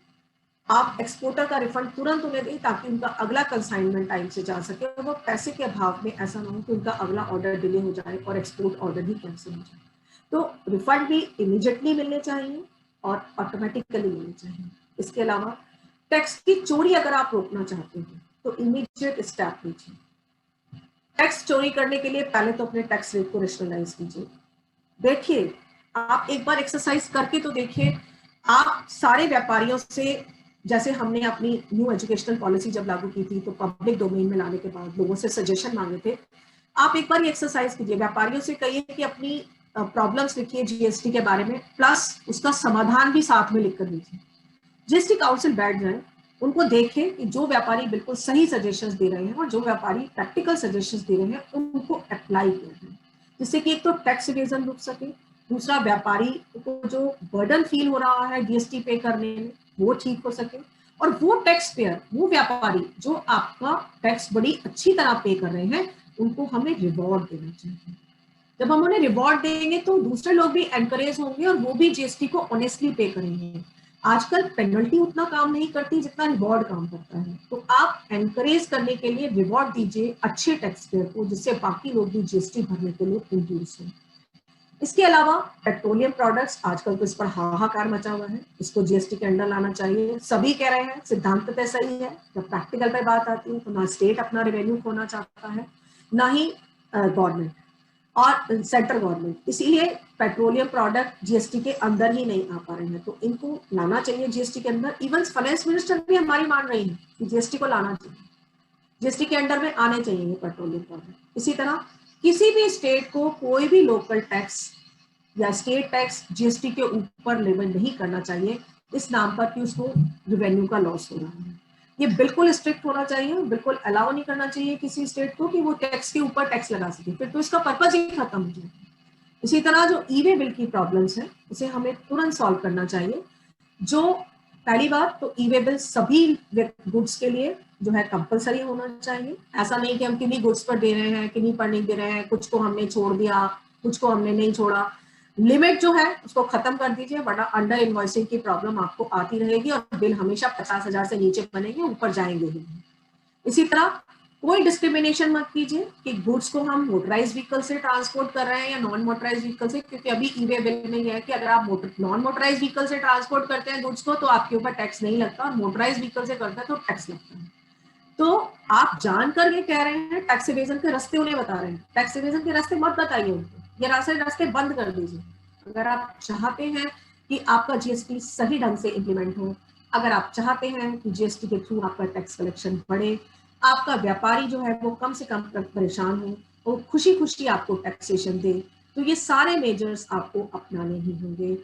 आप एक्सपोर्टर का रिफंड तुरंत उन्हें दें ताकि उनका अगला कंसाइनमेंट टाइम से जा सके और वो पैसे के अभाव में ऐसा ना हो कि उनका अगला ऑर्डर डिले हो जाए और एक्सपोर्ट ऑर्डर ही कैंसिल हो जाए। तो रिफंड भी इमीडिएटली मिलने चाहिए और ऑटोमेटिकली मिलने चाहिए। इसके अलावा टैक्स की चोरी अगर आप रोकना चाहते हैं तो इमीडिएट स्टेप लीजिए। टैक्स चोरी करने के लिए पहले तो अपने टैक्स रेट को रेशनलाइज कीजिए। देखिए, आप एक बार एक्सरसाइज करके तो देखिए, आप सारे व्यापारियों से, जैसे हमने अपनी न्यू एजुकेशनल पॉलिसी जब लागू की थी तो पब्लिक डोमेन में लाने के बाद लोगों से सजेशन मांगे थे, आप एक बार ये एक्सरसाइज कीजिए, व्यापारियों से कहिए कि अपनी प्रॉब्लम्स लिखिए जीएसटी के बारे में, प्लस उसका समाधान भी साथ में लिख कर दीजिए। जीएसटी काउंसिल बैठ जाए, उनको देखें कि जो व्यापारी बिल्कुल सही सजेशंस दे रहे हैं और जो व्यापारी प्रैक्टिकल सजेशंस दे रहे हैं उनको अप्लाई किया जाए। जिससे कि एक तो टैक्स इवेजन रुक सके, दूसरा व्यापारी को जो बर्डन फील हो रहा है जीएसटी पे करने में वो ठीक हो सके, और वो टैक्स पेयर, वो व्यापारी जो आपका टैक्स बड़ी अच्छी तरह पे कर रहे हैं, उनको हमें रिवॉर्ड देना चाहिए। जब हम उन्हें रिवॉर्ड देंगे तो दूसरे लोग भी एनकरेज होंगे और वो भी जीएसटी को ऑनेस्टली पे करेंगे। आजकल पेनल्टी उतना काम नहीं करती जितना रिवॉर्ड काम करता है, तो आप एनकरेज करने के लिए रिवॉर्ड दीजिए अच्छे टैक्स पेयर को, जिससे बाकी लोग भी जीएसटी भरने के लिए इंड्यूस हों। इसके अलावा पेट्रोलियम प्रोडक्ट्स, आजकल तो इस पर हाहाकार मचा हुआ है, इसको जीएसटी के अंडर लाना चाहिए। सभी कह रहे हैं, सिद्धांततः सही है, जब प्रैक्टिकल पे बात आती है तो ना स्टेट अपना रेवेन्यू खोना चाहता है, ना ही गवर्नमेंट और सेंट्रल गवर्नमेंट, इसीलिए पेट्रोलियम प्रोडक्ट जीएसटी के अंदर ही नहीं आ पा रहे हैं, तो इनको लाना चाहिए जीएसटी के अंदर। इवन फाइनेंस मिनिस्टर भी हमारी मान रही है कि जीएसटी को लाना चाहिए, जीएसटी के अंडर में आने चाहिए पेट्रोलियम प्रोडक्ट। इसी तरह किसी भी स्टेट को कोई भी लोकल टैक्स या स्टेट टैक्स जीएसटी के ऊपर लेवल नहीं करना चाहिए इस नाम पर कि उसको रेवेन्यू का लॉस हो रहा है। ये बिल्कुल स्ट्रिक्ट होना चाहिए, बिल्कुल अलाउ नहीं करना चाहिए किसी स्टेट को कि वो टैक्स के ऊपर टैक्स लगा सके, फिर तो इसका पर्पज ही खत्म हो जाए। इसी तरह जो ई वे बिल की प्रॉब्लम्स है उसे हमें तुरंत सॉल्व करना चाहिए। जो पहली बात तो ई वे बिल सभी गुड्स के लिए जो है कंपलसरी होना चाहिए। ऐसा नहीं कि हम किन्हीं गुड्स पर दे रहे हैं, किन्हीं पर नहीं दे रहे हैं, कुछ को हमने छोड़ दिया, कुछ को हमने नहीं छोड़ा। लिमिट जो है उसको खत्म कर दीजिए, वरना अंडर इनवॉइसिंग की प्रॉब्लम आपको आती रहेगी और बिल हमेशा 50,000 से नीचे बनेंगे, ऊपर जाएंगे ही। इसी तरह कोई डिस्क्रिमिनेशन मत कीजिए कि गुड्स को हम मोटराइज व्हीकल से ट्रांसपोर्ट कर रहे हैं या नॉन मोटराइज व्हीकल से, क्योंकि अभी ई वे बिल में यह है कि अगर आप नॉन मोटराइज व्हीकल से ट्रांसपोर्ट करते हैं गुड्स को तो आपके ऊपर टैक्स नहीं लगता, और मोटराइज व्हीकल से करते हैं तो टैक्स लगता है। तो आप जान करके कह रहे हैं टैक्स इवेजन के रास्ते उन्हें बता रहे हैं, टैक्स इवेजन के रास्ते मत बताइए उनको, ये रास्ते बंद कर दीजिए। अगर आप चाहते हैं कि आपका जीएसटी सही ढंग से इम्प्लीमेंट हो, अगर आप चाहते हैं कि जीएसटी के थ्रू आपका टैक्स कलेक्शन बढ़े, आपका व्यापारी जो है वो कम से कम परेशान हो, वो खुशी खुशी आपको टैक्सेशन दे, तो ये सारे मेजर्स आपको अपनाने ही होंगे।